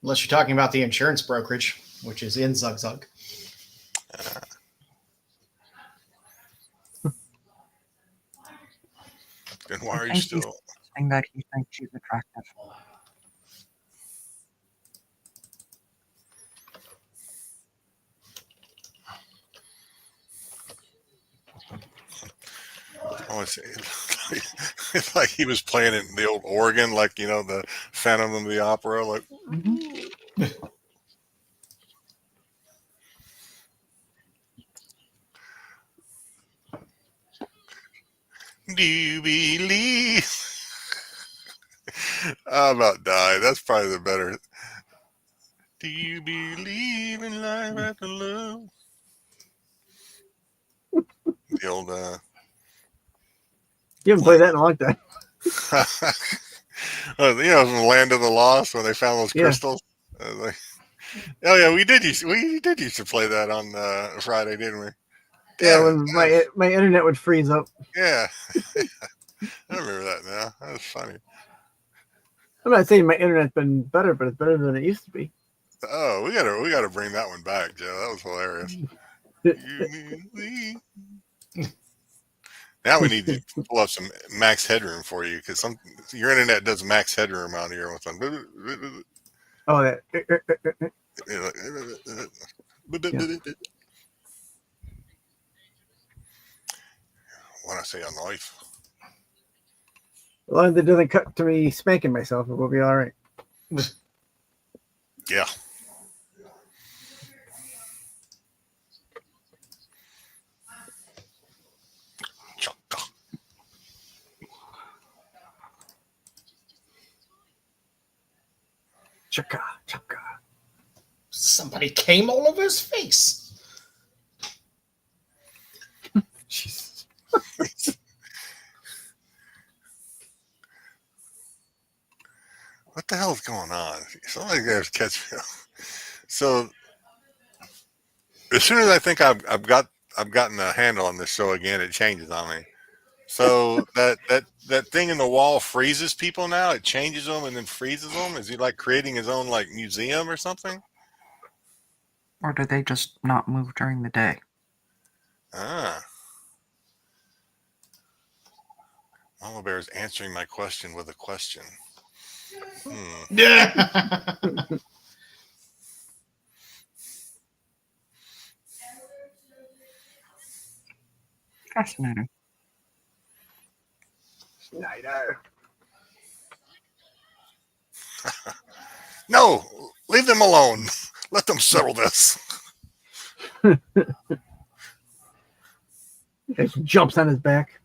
Unless you're talking about the insurance brokerage, which is in Zug Zug. Then why are you I think he's still? saying that he thinks she's attractive. I want to say it's like he was playing it in the old organ, like the Phantom of the Opera. Like, Mhm. Do you believe? I about died. That's probably the better. Do you believe in life after love? The old You haven't played that in a long time. from Land of the Lost when they found those Yeah. crystals. Like, oh yeah, we did used to play that on Friday, didn't we? Yeah, Damn it. when my internet would freeze up. Yeah. I remember that now. That was funny. I'm not saying my internet's been better, but it's better than it used to be. Oh, we gotta bring that one back, Joe. That was hilarious. Now we need to pull up some max headroom for you because your internet does max headroom out here with some. Oh, that. When I say on life. As long as it doesn't cut to me spanking myself, it will be all right. Yeah. Chaka. Chaka, chaka. Somebody came all over his face. Jesus. What the hell is going on? Somebody gotta catch me. So as soon as I think I've gotten a handle on this show again, it changes on me. So that thing in the wall freezes people now. It changes them and then freezes them. Is he like creating his own like museum or something? Or do they just not move during the day? Ah, Mama Bear is answering my question with a question. Yeah. Fascinating. Snyder. No, leave them alone. Let them settle this. He jumps on his back.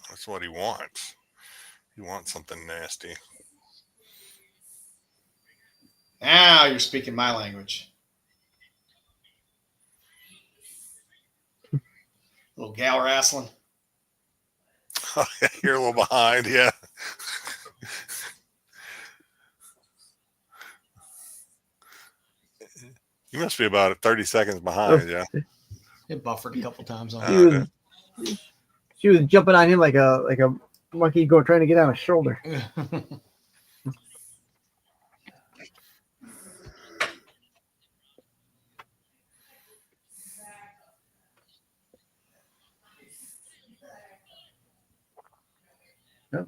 That's what he wants. He wants something nasty. Now you're speaking my language. Little gal wrestling. You're a little behind, yeah. You must be about 30 seconds behind, yeah. It buffered a couple times on She it. she was jumping on him like a monkey go trying to get on a shoulder. Yep.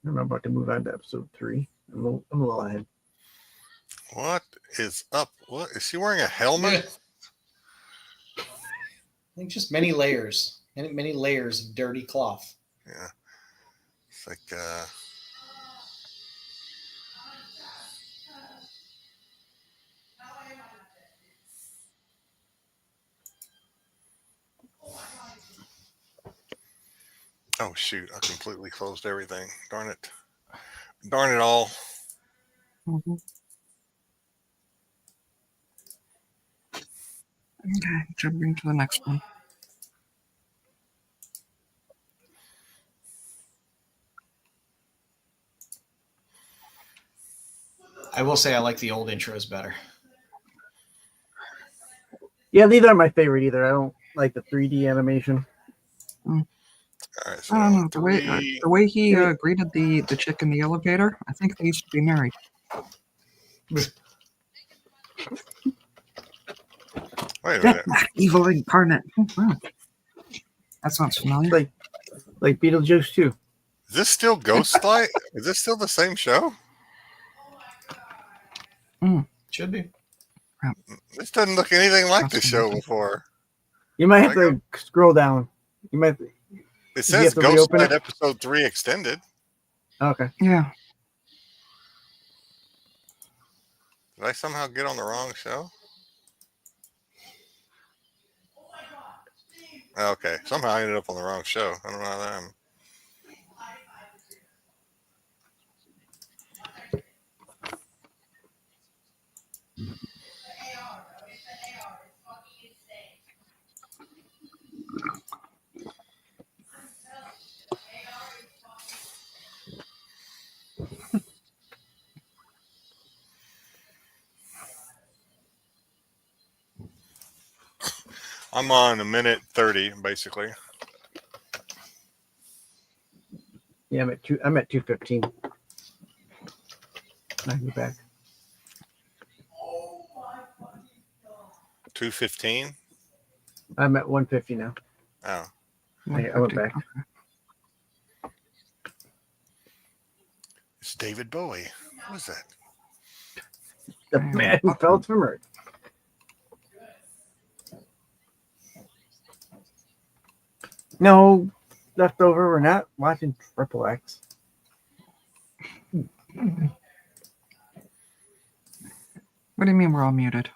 I'm about to move on to episode 3. I'm a little ahead. What is up? What is she wearing a helmet? I think just many layers, many layers of dirty cloth. Yeah. It's like oh shoot, I completely closed everything. Darn it. Darn it all. Mm-hmm. Okay, jumping to the next one. I will say I like the old intros better. Yeah, these aren't my favorite either. I don't like the 3D animation. All right, so I don't know three. the way he Maybe- greeted the chick in the elevator. I think they used to be married. Wait a minute. Evil incarnate. Oh, that sounds familiar. Like Beetlejuice too. Is this still Ghostlight? Is this still the same show? Should be. This doesn't look anything like the That's show amazing. before. You might have Like to scroll down. You might. It You have says to reopen Ghostlight it? episode 3 extended. Okay. Yeah. Did I somehow get on the wrong show? Okay, somehow I ended up on the wrong show. I don't know how that happened. I'm on a minute 30, basically. Yeah, I'm at 2:15. I can get back. 2:15. I'm at 150 now. Oh, I went back. it's David Bowie. Who is that? The man who fell from Earth. No, leftover. We're not watching Triple X. What do you mean we're all muted?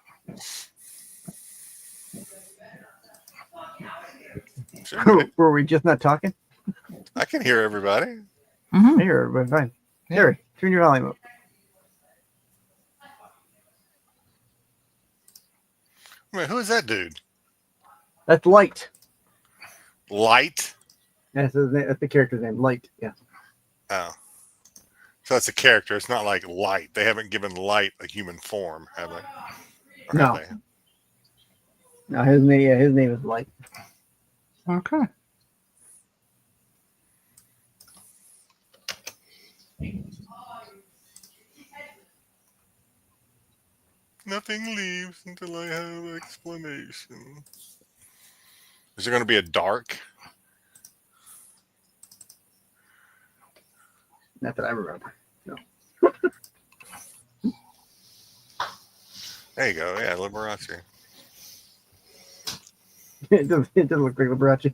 Sure, Were we just not talking? I can hear everybody. Mm-hmm. Here, we're fine. Yeah. Harry, turn your volume up. I mean, who is that dude? That's Light. Light. That's the character's name. Light. Yeah. Oh, so that's a character. It's not like Light. They haven't given Light a human form, have they? Or No. have they? No, his name. Yeah, his name is Light. Okay. Nothing leaves until I have an explanation. Is there going to be a dark? Not that I remember. There you go. Yeah, Liberace. It doesn't look like Liberace.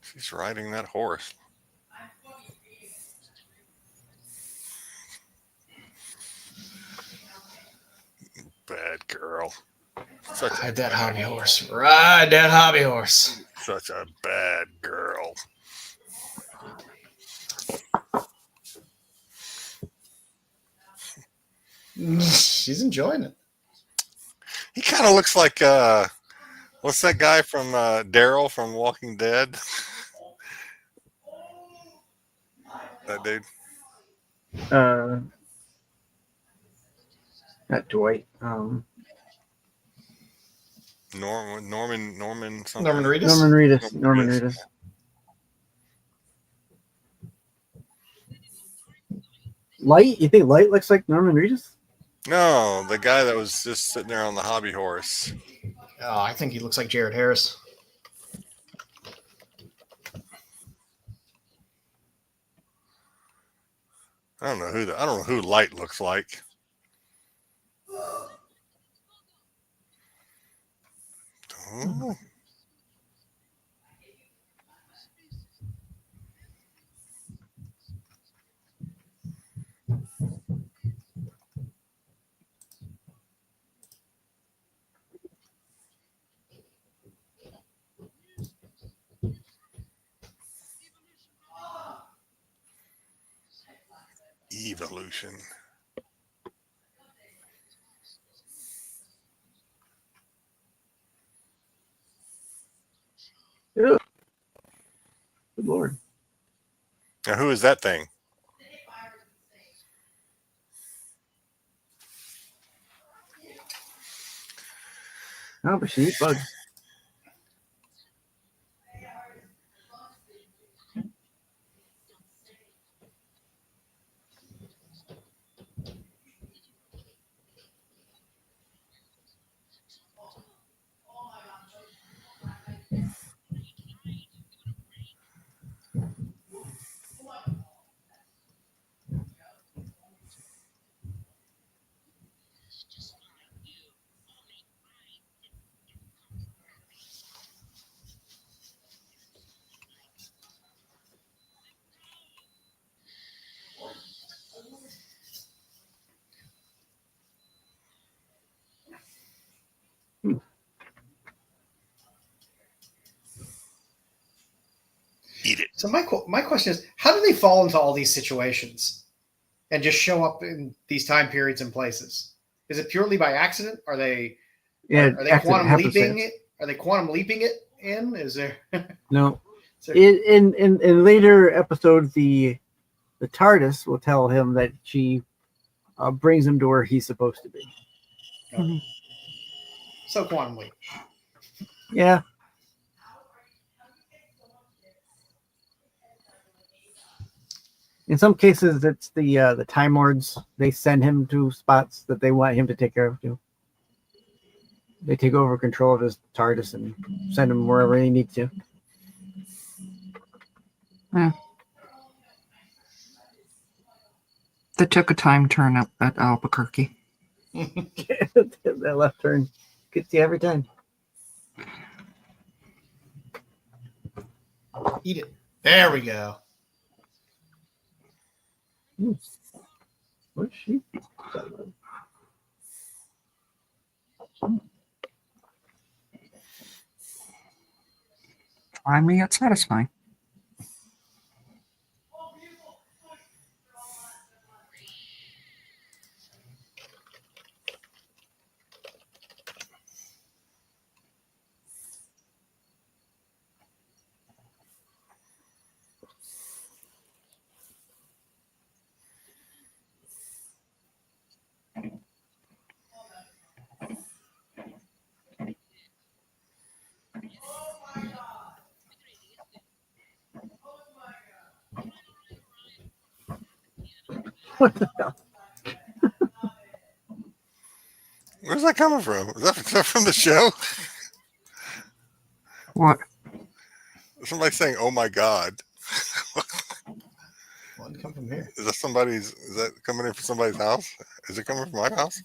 She's riding that horse. Bad girl. Such Ride that hobby horse. Ride that hobby horse. such a bad girl. She's enjoying it. He kind of looks like what's that guy from Daryl from Walking Dead? That dude. Not Dwight. Norman something. Norman Reedus. Norman Reedus. Norman Yes. Reedus. Light? You think Light looks like Norman Reedus? No, the guy that was just sitting there on the hobby horse. Oh, I think he looks like Jared Harris. I don't know who Light looks like. Oh. Evolution. Ew. Good lord. Now, who is that thing? Oh, but she eats bugs. Eat it. So my question is, how do they fall into all these situations and just show up in these time periods and places? Is it purely by accident? Are they Yeah, are they accident quantum leaping happenstance. it? Are they quantum leaping it in? Is there? No. is there- In later episodes, the TARDIS will tell him that she brings him to where he's supposed to be. so quantum leap. Yeah. In some cases, it's the Time Lords. They send him to spots that they want him to take care of too. They take over control of his TARDIS and send him wherever he needs to. Yeah. They took a time turn up at Albuquerque. That left turn gets you every time. Eat it. There we go. What's she? Find me yet satisfying. What the hell? Where's that coming from? Is that from the show? What? Somebody saying, "Oh my God." One come from here. Is that coming in from somebody's house? Is it coming from my house?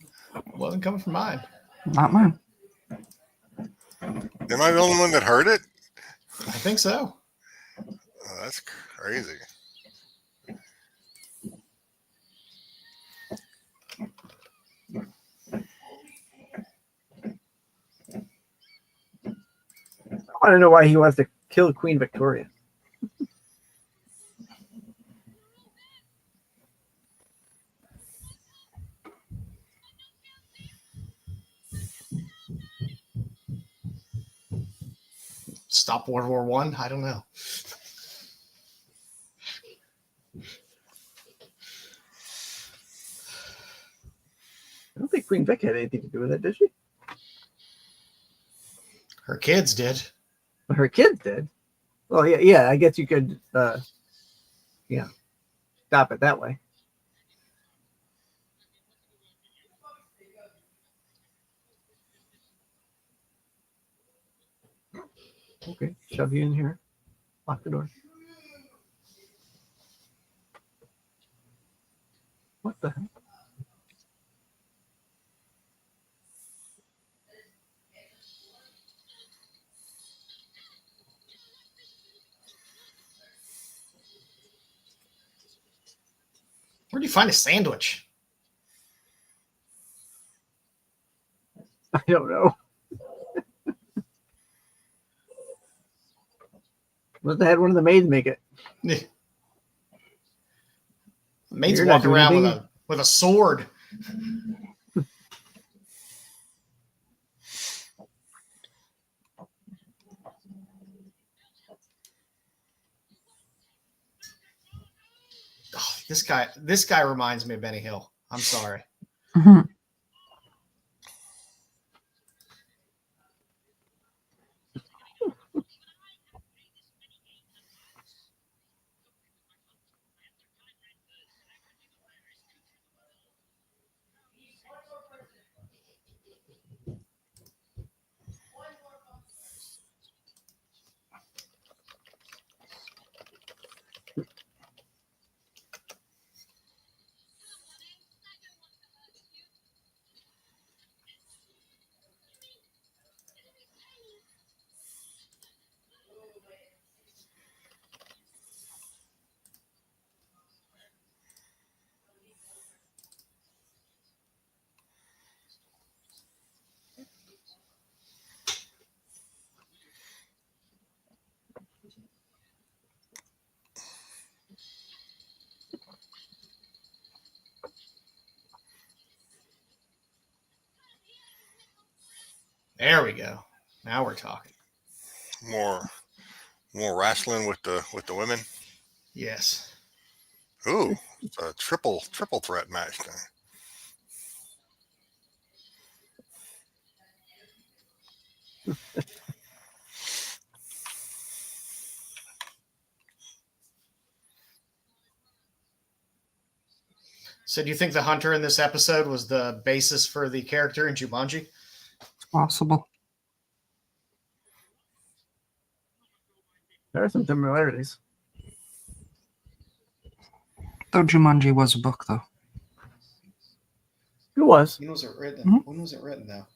Wasn't coming from mine. Not mine. Am I the only one that heard it? I think so. Oh, that's crazy. I want to know why he wants to kill Queen Victoria. Stop World War One. I don't know. I don't think Queen Vic had anything to do with it, did she? Her kids did. Well, her kids did. Well, yeah. I guess you could, stop it that way. Okay, shove you in here. Lock the door. What the hell? Where do you find a sandwich? I don't know. Must have had one of the maids make it. Maid's You're not walking doing around anything? with a sword. Oh, this guy reminds me of Benny Hill. I'm sorry. Mhm. There we go. Now we're talking. More wrestling with the women. Yes. Ooh, it's a triple threat match. So do you think the hunter in this episode was the basis for the character in Jumanji? It's possible. There are some similarities. Though Jumanji was a book, though. Who was? When was it written? Mhm. When was it written, though?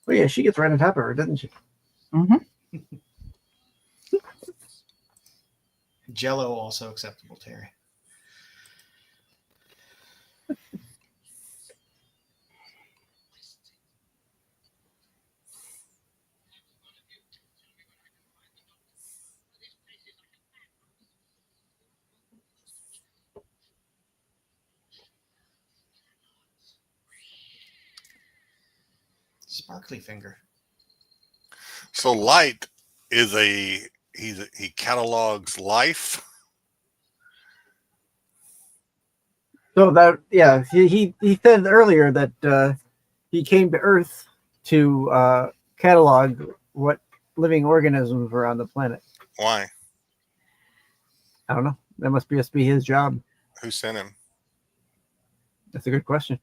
Oh yeah, she gets right on top of her, doesn't she? Mm-hmm. Jello also acceptable, Terry. Sparkly finger. So Light is he catalogs life. So that he said earlier that he came to Earth to catalog what living organisms were on the planet. Why? I don't know. That must just be his job. Who sent him? That's a good question.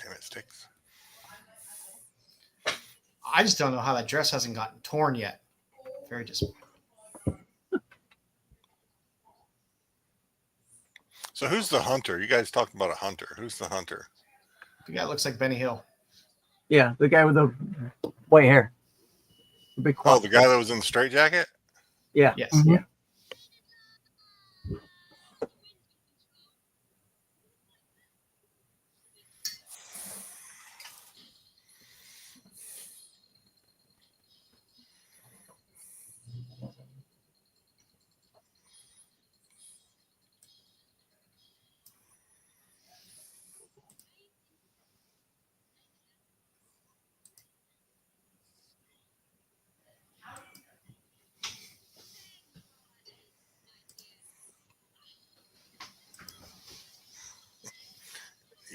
Damn it, Sticks. I just don't know how that dress hasn't gotten torn yet. Very disappointing. So who's the hunter? You guys talked about a hunter. Who's the hunter? The guy looks like Benny Hill. Yeah, the guy with the white hair. The big Oh, quad. the guy that was in the straitjacket? Yeah. Yes. Mhm. Yeah.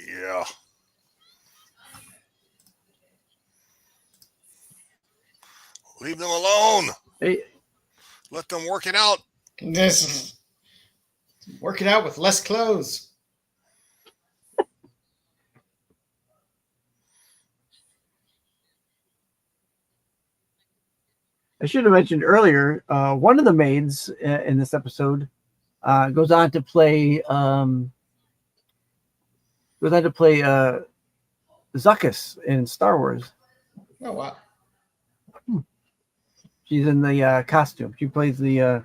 Yeah. Leave them alone. Hey, Let them work it out. This work it out with less clothes. I should have mentioned earlier. One of the maids in this episode goes on to play Zuckuss in Star Wars. Oh wow. She's in the costume. She plays the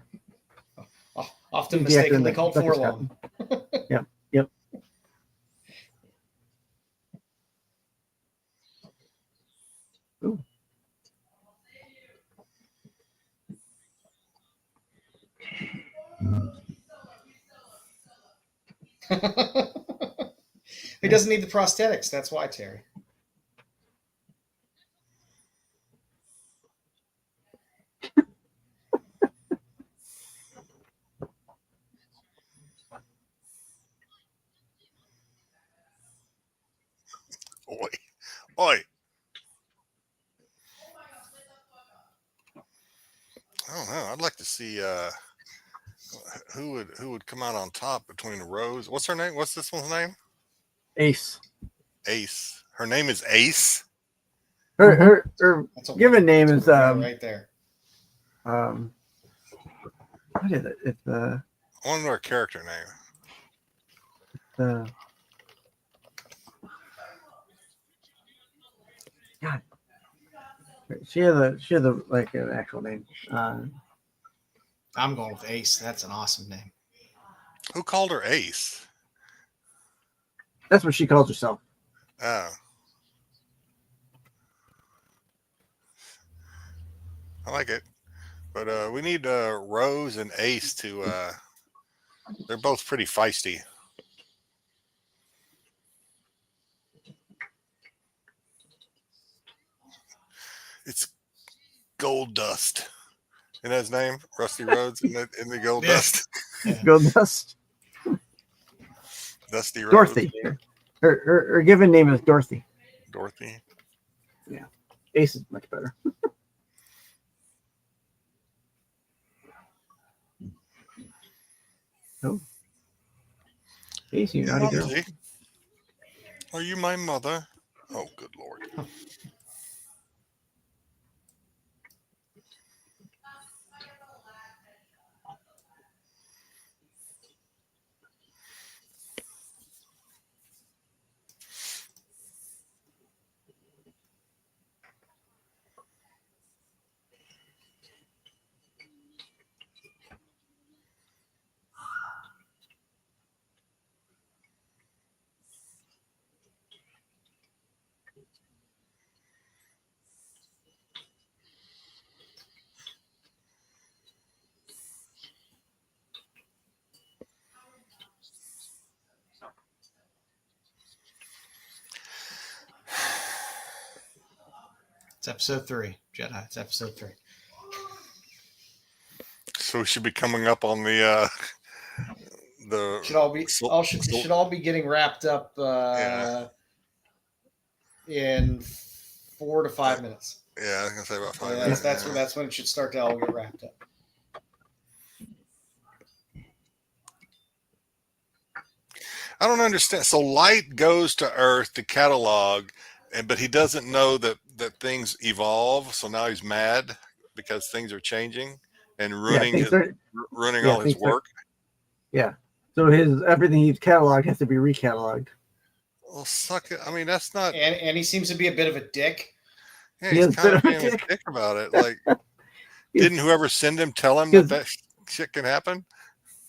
Often she's the actor in mistakenly the called Zuckuss Forlong. costume. Yep. Ooh. He doesn't need the prosthetics. That's why, Terry. Oi. Oi. I don't know. I'd like to see who would come out on top between Rose. What's her name? What's this one's name? Ace. Ace. Her name is Ace. Her That's a given name is right there. what is it? It's I wonder her character name. God. She has a like an actual name. I'm going with Ace. That's an awesome name. Who called her Ace? That's what she calls herself. Oh. I like it. But we need Rose and Ace to. They're both pretty feisty. It's Gold Dust. Isn't that his name? Rusty Rhodes in the Gold Yeah. Dust. Yeah. Gold Dust. Dusty Rhodes. Dorothy. Her given name is Dorothy. Dorothy. Ace is much better. Oh. Ace, you naughty girl. Mumsy, are you my mother? Oh, good Lord. It's episode 3, Jedi. It's episode 3. So we should be coming up on the Should all be should all be getting wrapped up Yeah. in 4 to 5 minutes. Yeah, I was gonna say about 5 Yeah, minutes. that's when it should start to all get wrapped up. I don't understand. So Light goes to Earth to catalog, but he doesn't know that things evolve. So now he's mad because things are changing and ruining ruining all his work. So his everything he's cataloged has to be recatalogued. Well, suck it. I mean, that's not. And he seems to be a bit of a dick. Yeah, He is he's a kind of bit of a being a dick. dick about it. Like, didn't whoever send him tell him that shit can happen?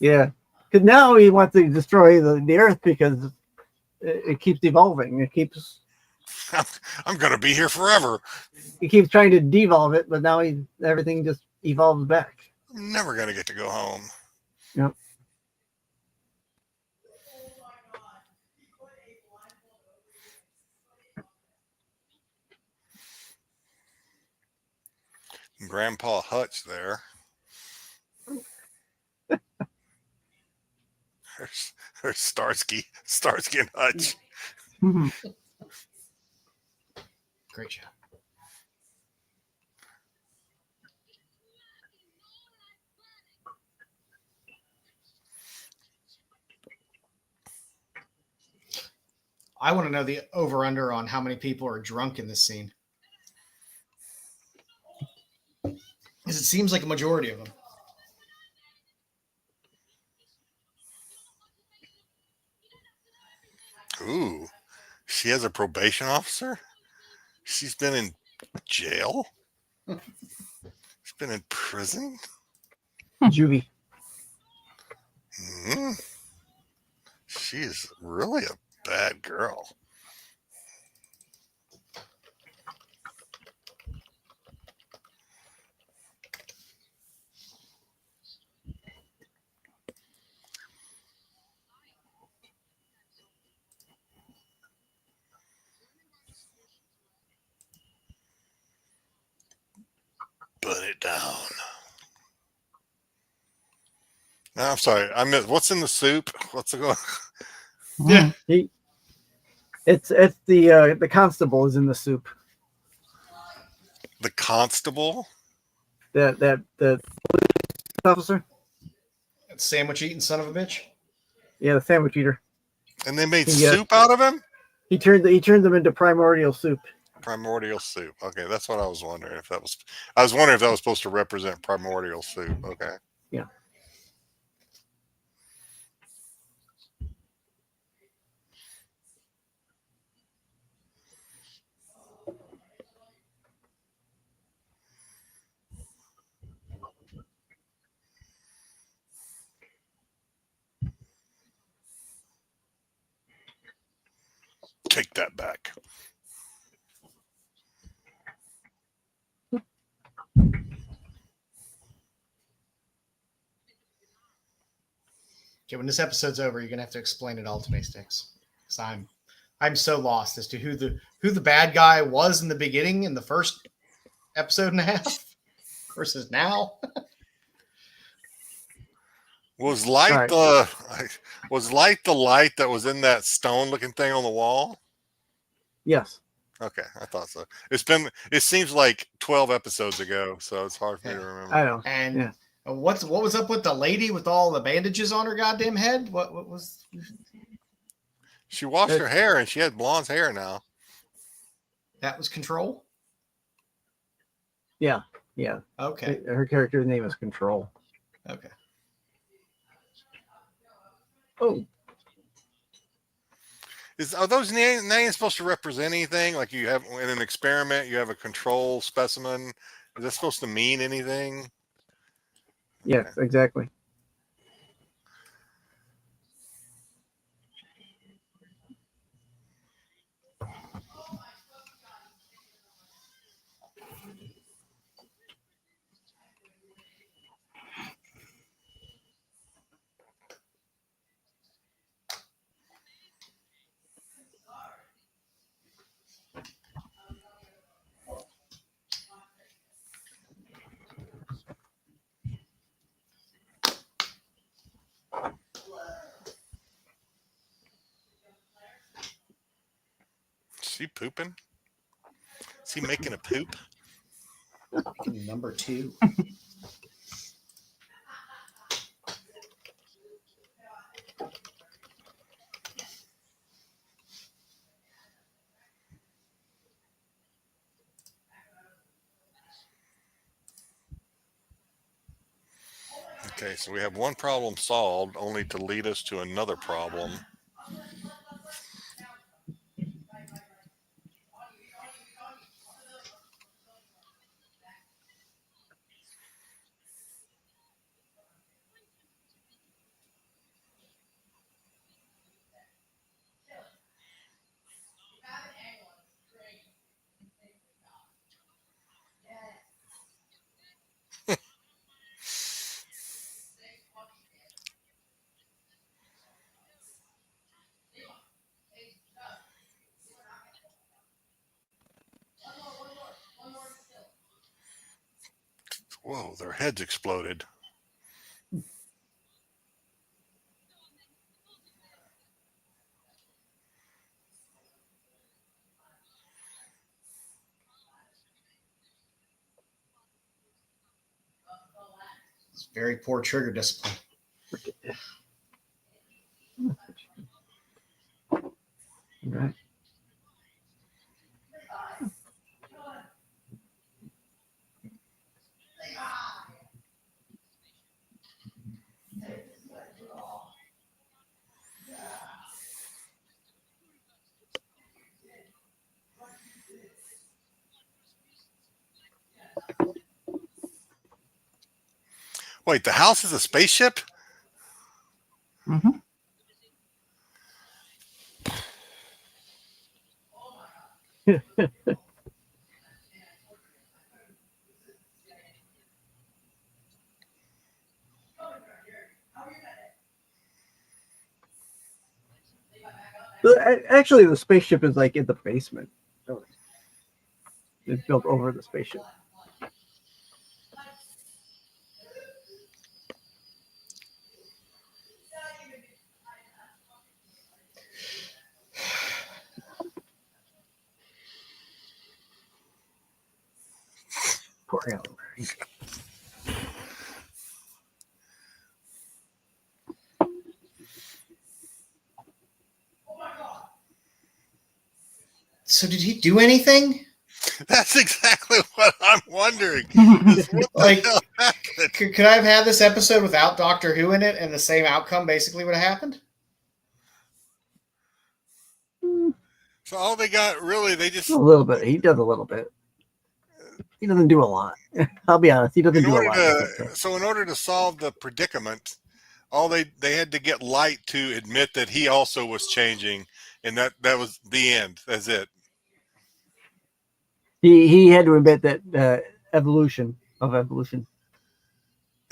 Yeah, because now he wants to destroy the Earth because it keeps evolving. It keeps I'm gonna be here forever. he keeps trying to devolve it, but now everything just evolves back. I'm never gonna get to go home. Yep. Grandpa Hutch there. There's Starsky and Hutch. Great job. I want to know the over-under on how many people are drunk in this scene. Because it seems like a majority of them. Ooh, she has a probation officer? She's been in jail? She's been in prison? Juvie. She is really a bad girl. Burn it down. No, I'm sorry. I missed. What's in the soup? What's it going? Yeah. It's the constable is in the soup. The constable? The officer. That sandwich eating son of a bitch. Yeah, the sandwich eater. And they made soup out of him? He turned them into primordial soup. Primordial soup. Okay, that's what I was wondering if that was. I was wondering if that was supposed to represent primordial soup. Okay. Yeah. Take that back. Okay, when this episode's over, you're gonna have to explain it all to me, Sticks. Because I'm so lost as to who the bad guy was in the beginning in the first episode and a half versus now. Was light Right. the light that was in that stone looking thing on the wall? Yes. Okay, I thought so. It seems like 12 episodes ago, so it's hard for me to remember. I know. And Yeah. what was up with the lady with all the bandages on her goddamn head? What was She washed her hair and she had blonde hair now. that? Was Control? Yeah. Yeah. Okay. Her character's name is Control. Okay. Oh, Are those names supposed to represent anything? Like you have in an experiment, you have a control specimen. Is that supposed to mean anything? yes, exactly. Is he pooping? Is he making a poop? Number 2. Okay, so we have one problem solved, only to lead us to another problem. Whoa, their heads exploded. It's very poor trigger discipline. Right. Wait, the house is a spaceship? Mm-hmm. Actually, the spaceship is like in the basement. It's built over the spaceship. Poor Alan. So did he do anything? That's exactly what I'm wondering. Like, could I have had this episode without Doctor Who in it, and the same outcome basically would have happened? So all they got really, they just A little bit. He does a little bit. He doesn't do a lot. I'll be honest. He doesn't do a lot. in order to solve the predicament, all they had to get Light to admit that he also was changing, and that was the end. That's it. He had to admit that evolution.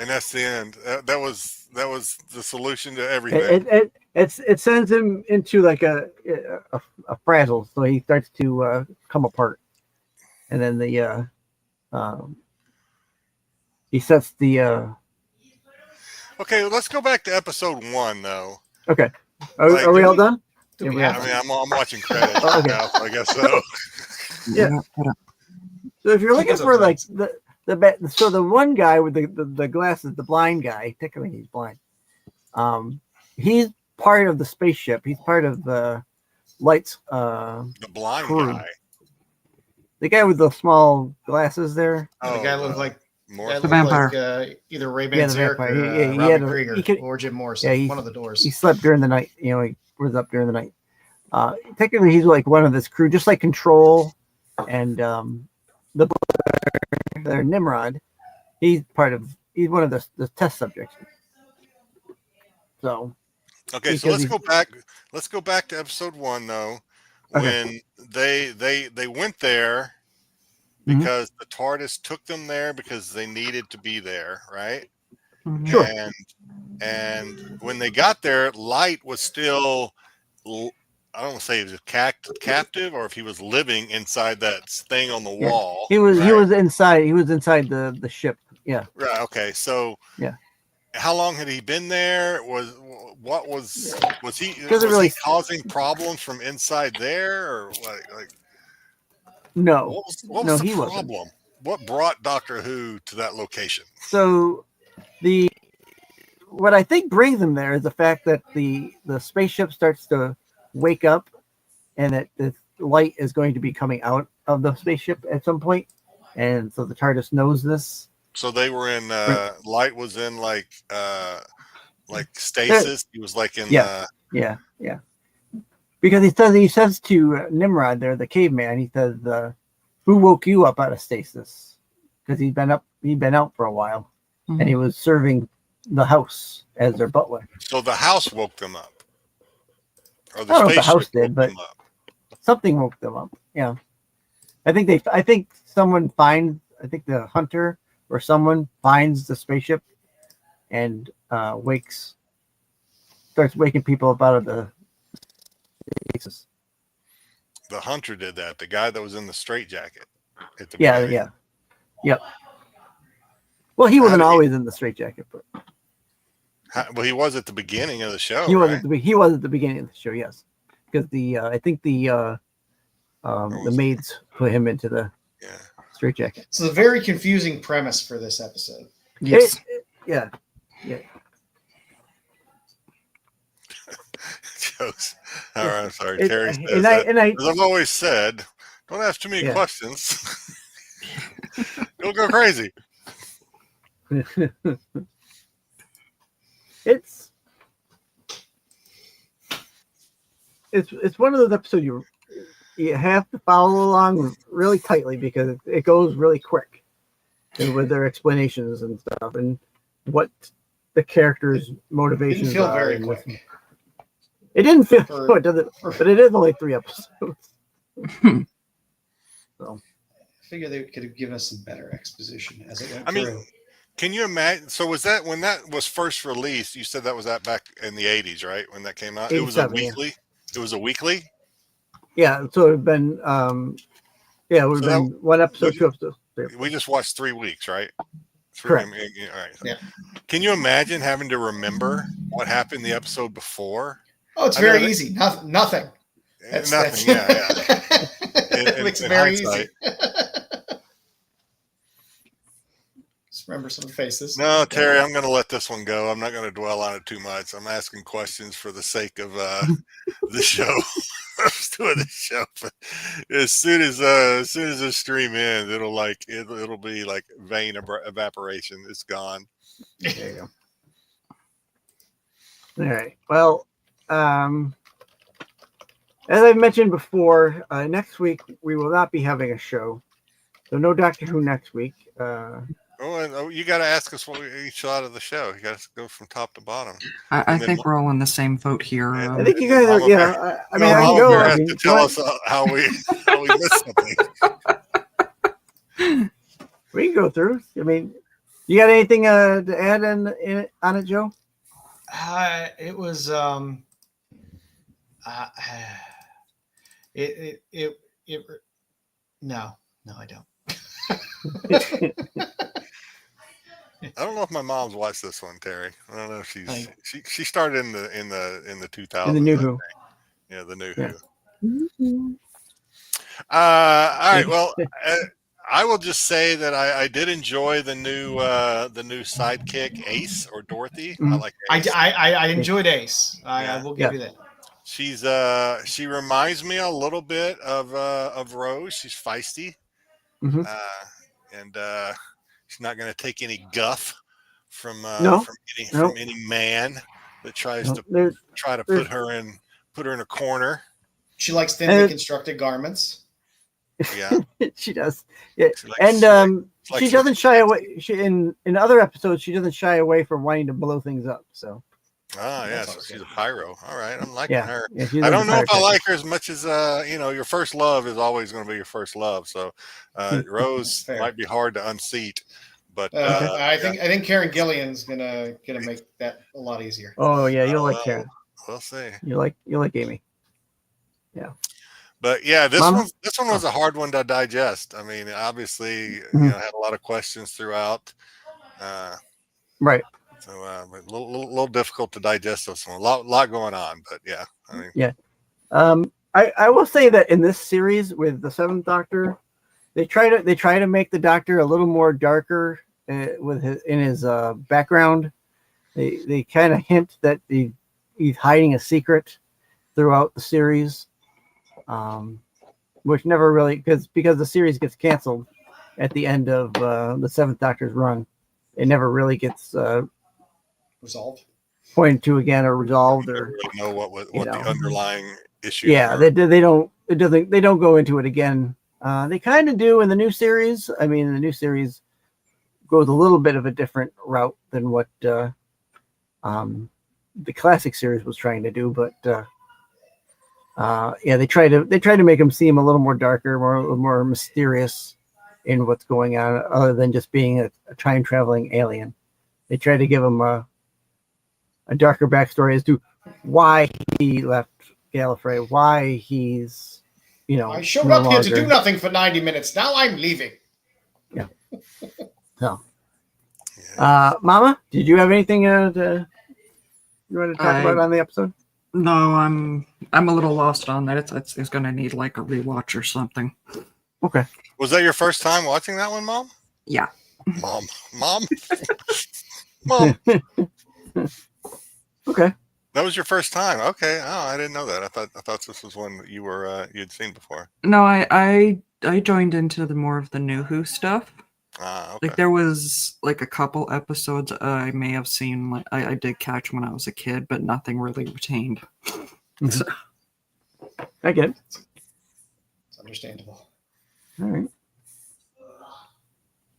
And that's the end. That was the solution to everything. It sends him into like a frazzle, so he starts to come apart, and then he sets the. Okay, let's go back to episode 1 though. Okay, Like, are we all done? Do we Yeah, have I to? mean, I'm watching credits Oh, okay. now, so I guess so. Yeah. So if you're looking That's for okay. like so the one guy with the glasses, the blind guy, technically he's blind. He's part of the spaceship. He's part of the Light's The blind crew. guy. The guy with the small glasses there. The guy looked like Morph. The vampire. Either Ray Yeah, the Manzarek vampire. or He Robbie had Krieger he could- or Jim Morrison. Yeah, One of the doors. He slept during the night. You know, he was up during the night. Technically, he's like one of this crew, just like Control and their Nimrod. He's one of the test subjects. So Okay, so let's go back. Let's go back to episode 1 though, Okay. when they went there because the TARDIS took them there because they needed to be there, right? Mhm. Sure. And when they got there, Light was still, I don't want to say he was captive or if he was living inside that thing on the Yeah. wall. he was right? inside. He was inside the ship. Yeah. Right. Okay. So Yeah. how long had he been there? Was he Doesn't really- he causing problems from inside there, or like No. what No, was the he wasn't. problem? What brought Doctor Who to that location? So what I think brings him there is the fact that the spaceship starts to wake up, and that the light is going to be coming out of the spaceship at some point, and so the TARDIS knows this. So they were in Light was in like stasis. He was like in Yeah. Yeah. Because he says to Nimrod there, the caveman, he says, "Who woke you up out of stasis?" Because he'd been out for a while, and he was serving the house as their butler. So the house woke them up. Or I don't know if the house spaceship did, woke but them up. something woke them up. Yeah, I think the hunter or someone finds the spaceship and starts waking people up out of the stasis. The hunter did that. The guy that was in the straitjacket at the Yeah, beginning. yep. Well, he wasn't did he- always in the straitjacket, but Well, he was at the beginning of the show. he was right? he was at the beginning of the show. Yes, because I think the maids put him into the Yeah. straitjacket. It's a very confusing premise for this episode. Yes. Yeah. Jokes. All right, I'm sorry. It- Terry says and that. I As I've always said, don't ask too many Yeah. questions. You'll go crazy. it's one of those episodes you have to follow along really tightly because it goes really quick, and with their explanations and stuff and what the characters' motivations Didn't feel are. very and quick. It didn't feel For- no, it doesn't, but it is only 3 episodes. I figure they could have given us some better exposition as it went I mean, through. Can you imagine? So was that when that was first released? You said that was back in the 80s, right? When that came out, it was a 87, yeah. weekly. It was a weekly. Yeah, so it would have been it would have So been 1 episode, would- 2 episodes. 3 episodes. We just watched 3 weeks, right? Correct. All right. Yeah. Can you imagine having to remember what happened the episode before? Oh, it's I know very that- easy. Nothing. Nothing. Yeah. It makes it in very hindsight. easy. Just remember some of the faces. No, Terry, I'm going to let this one go. I'm not going to dwell on it too much. I'm asking questions for the sake of the show. I was doing the show, but as soon as the stream ends, it'll be like vein evaporation. It's gone. There you go. All right. Well, as I mentioned before, next week we will not be having a show, so no Doctor Who next week. You got to ask us what each thought of the show. You got to go from top to bottom. I And then think we're all in the same boat here. Yeah. I think you guys are. Mama Yeah. Bear- I mean, I can Mama go. Bear I has mean, to tell us how we missed something. we can go through. I mean, You got anything to add on it, Joe? It was it no, I don't. I don't know if my mom's watched this one, Terry. I don't know if Like- she started in the 2000s. In the new I Who. think. Yeah, the new Yeah. Who. All right. Well, I will just say that I did enjoy the new sidekick Ace or Dorothy. I Mhm. like Ace. I enjoyed Ace. I Yeah. will give Yeah. you that. She reminds me a little bit of Rose. She's feisty. Mhm. And she's not going to take any guff from No. from any man that tries to There's try to there's- put her in a corner. She likes thinly And- constructed garments. Yeah, she does. Yeah. She likes- And she likes she her- doesn't shy away. She in other episodes she doesn't shy away from wanting to blow things up. So Oh yeah, That's so always she's a good. pyro. All right, I'm liking yeah, her. yeah. She's I don't know if I pyro like her as much as your first love is always going to be your first love. So Rose Fair. might be hard to unseat, but I think Karen Gillian's gonna make that a lot easier. Oh yeah, you'll Oh, like well. Karen. we'll see. You like Amy. But yeah, this Mama? one was a hard one to digest. I mean, obviously, Mhm. had a lot of questions throughout. Right. So but a little difficult to digest this one. A lot going on, but yeah, I mean, I will say that in this series with the Seventh Doctor, they try to make the Doctor a little more darker with his background. They kind of hint that he's hiding a secret throughout the series, which never really because the series gets canceled at the end of the Seventh Doctor's run. It never really gets Resolved. pointed to again or resolved I don't or really know what you the know. underlying issue. yeah they don't go into it again. They kind of do in the new series. I mean, the new series goes a little bit of a different route than what the classic series was trying to do, but they try to make him seem a little more darker, more mysterious in what's going on, other than just being a time traveling alien. They try to give him a darker backstory as to why he left Gallifrey, why he's I showed no up here to longer- do nothing for 90 minutes. Now I'm leaving. So, Mama, did you have anything you want to talk about on the episode? No, I'm a little lost on that. It's gonna need like a rewatch or something. Okay. Was that your first time watching that one, Mom? Yeah. Mom. Okay. That was your first time. Okay. Oh, I didn't know that. I thought this was one that you'd seen before. No, I joined into the more of the new Who stuff. Ah, okay. Like there was like a couple episodes I may have seen. Like I did catch when I was a kid, but nothing really retained. Mhm. So, I get it. It's understandable. All right.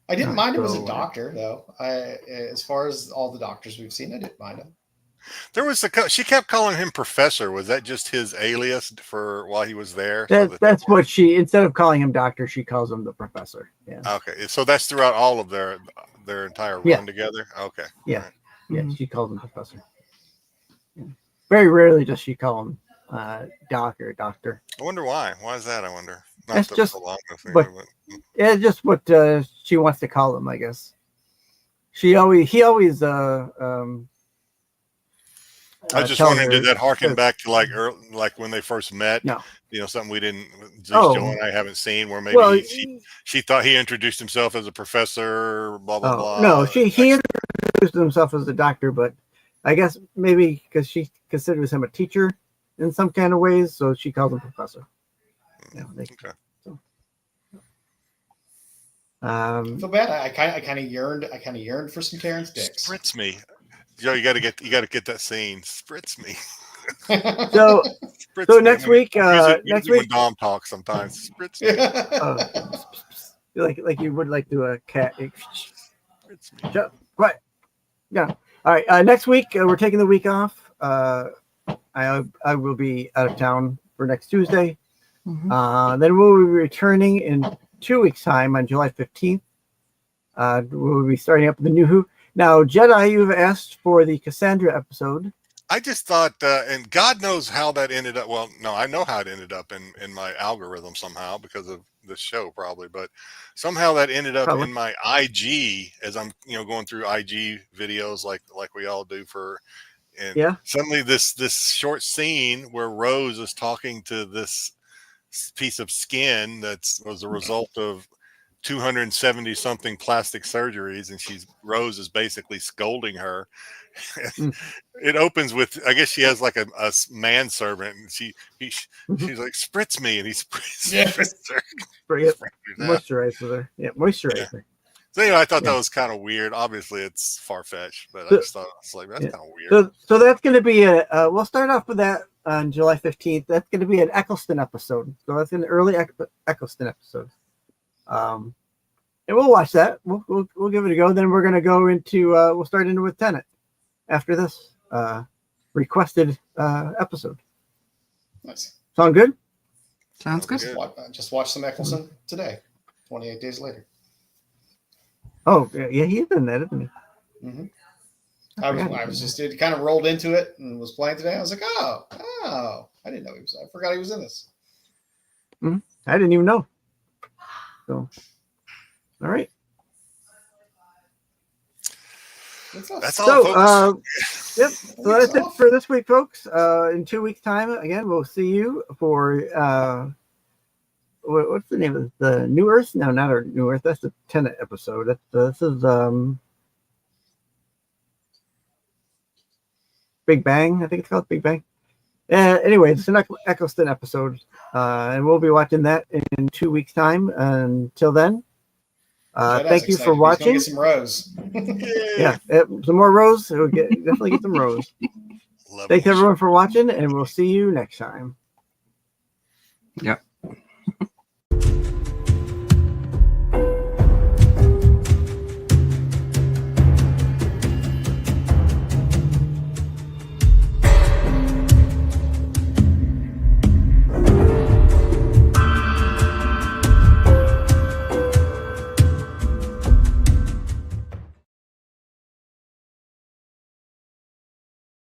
I didn't mind him as a So- doctor, though. As far as all the doctors we've seen, I didn't mind him. There was she kept calling him Professor. Was that just his alias for while he was there? That's what she, instead of calling him doctor, she calls him the professor. Yeah. Okay, so that's throughout all of their entire run Yeah. together. Okay. Yeah. All right. Yeah, Mhm. she calls him professor. Yeah. Very rarely does she call him doc or doctor. I wonder why. Why is that? I wonder. Not That's that just- so long ago, but- Yeah, it's just what she wants to call him, I guess. He always I was just tell wondering, her- did that harken says- back to like when they first met? No. Something we didn't, at least Oh. Joe and I haven't seen, where maybe Well, she thought he introduced himself as a professor, blah blah blah. no, he introduced himself as a doctor, but I guess maybe because she considers him a teacher in some kind of ways, so she calls him professor. Yeah, Okay. I feel bad. I kind of yearned for some Terrence dicks. Spritz me, Joe. You got to get that scene. Spritz me. So Spritz So me. next I mean, week, use next it when week, Dom talks sometimes. Spritz me. like you would like to a cat. Spritz me. Shut up. Quiet. Yeah. All right. Next week we're taking the week off. I will be out of town for next Tuesday. mhm. Then we'll be returning in 2 weeks' time on July 15th. We'll be starting up the new Who. Now, Jedi, you've asked for the Cassandra episode. I just thought, and God knows how that ended up. Well, no, I know how it ended up in my algorithm somehow because of the show, probably. But somehow that ended up Probably. in my IG as I'm, going through IG videos like we all do and Yeah. suddenly this short scene where Rose is talking to this piece of skin that was a result of 270 something plastic surgeries, and Rose is basically scolding her. Mm. It opens with, I guess she has like a manservant, and she's like, spritz me, and he spritz her. Yep. Spritz her. Moisturizer there. Yeah, moisturizer. So anyway, I thought Yeah. that was kind of weird. Obviously, it's far fetched, but I just thought it's like that's Yeah. kind of weird. So that's going to be we'll start off with that on July 15th. That's going to be an Eccleston episode. So that's an early Eccleston episode. And we'll watch that. We'll give it a go. Then we're going to go into we'll start into with Tenet after this requested episode. Nice. Sound good? Sounds good. Just watch some Eccleston today, 28 days later. Oh, yeah, he's in that, isn't he? Mm-hmm. I was just, it kind of rolled into it and was playing today. I was like, oh, I didn't know I forgot he was in this. Mm-hmm. I didn't even know. So, all right. That's all, folks. Yep. So that's it for this week, folks. In 2 weeks' time, again, we'll see you for what's the name of the New Earth? No, not our New Earth. That's the Tenet episode. This is Big Bang. I think it's called Big Bang. Anyway, it's an Eccleston episode, and we'll be watching that in 2 weeks' time. Until then, thank you for watching. Get some Rose. Yeah, some more Rose. We'll definitely get some Rose. Thanks everyone for watching, and we'll see you next time. Yep.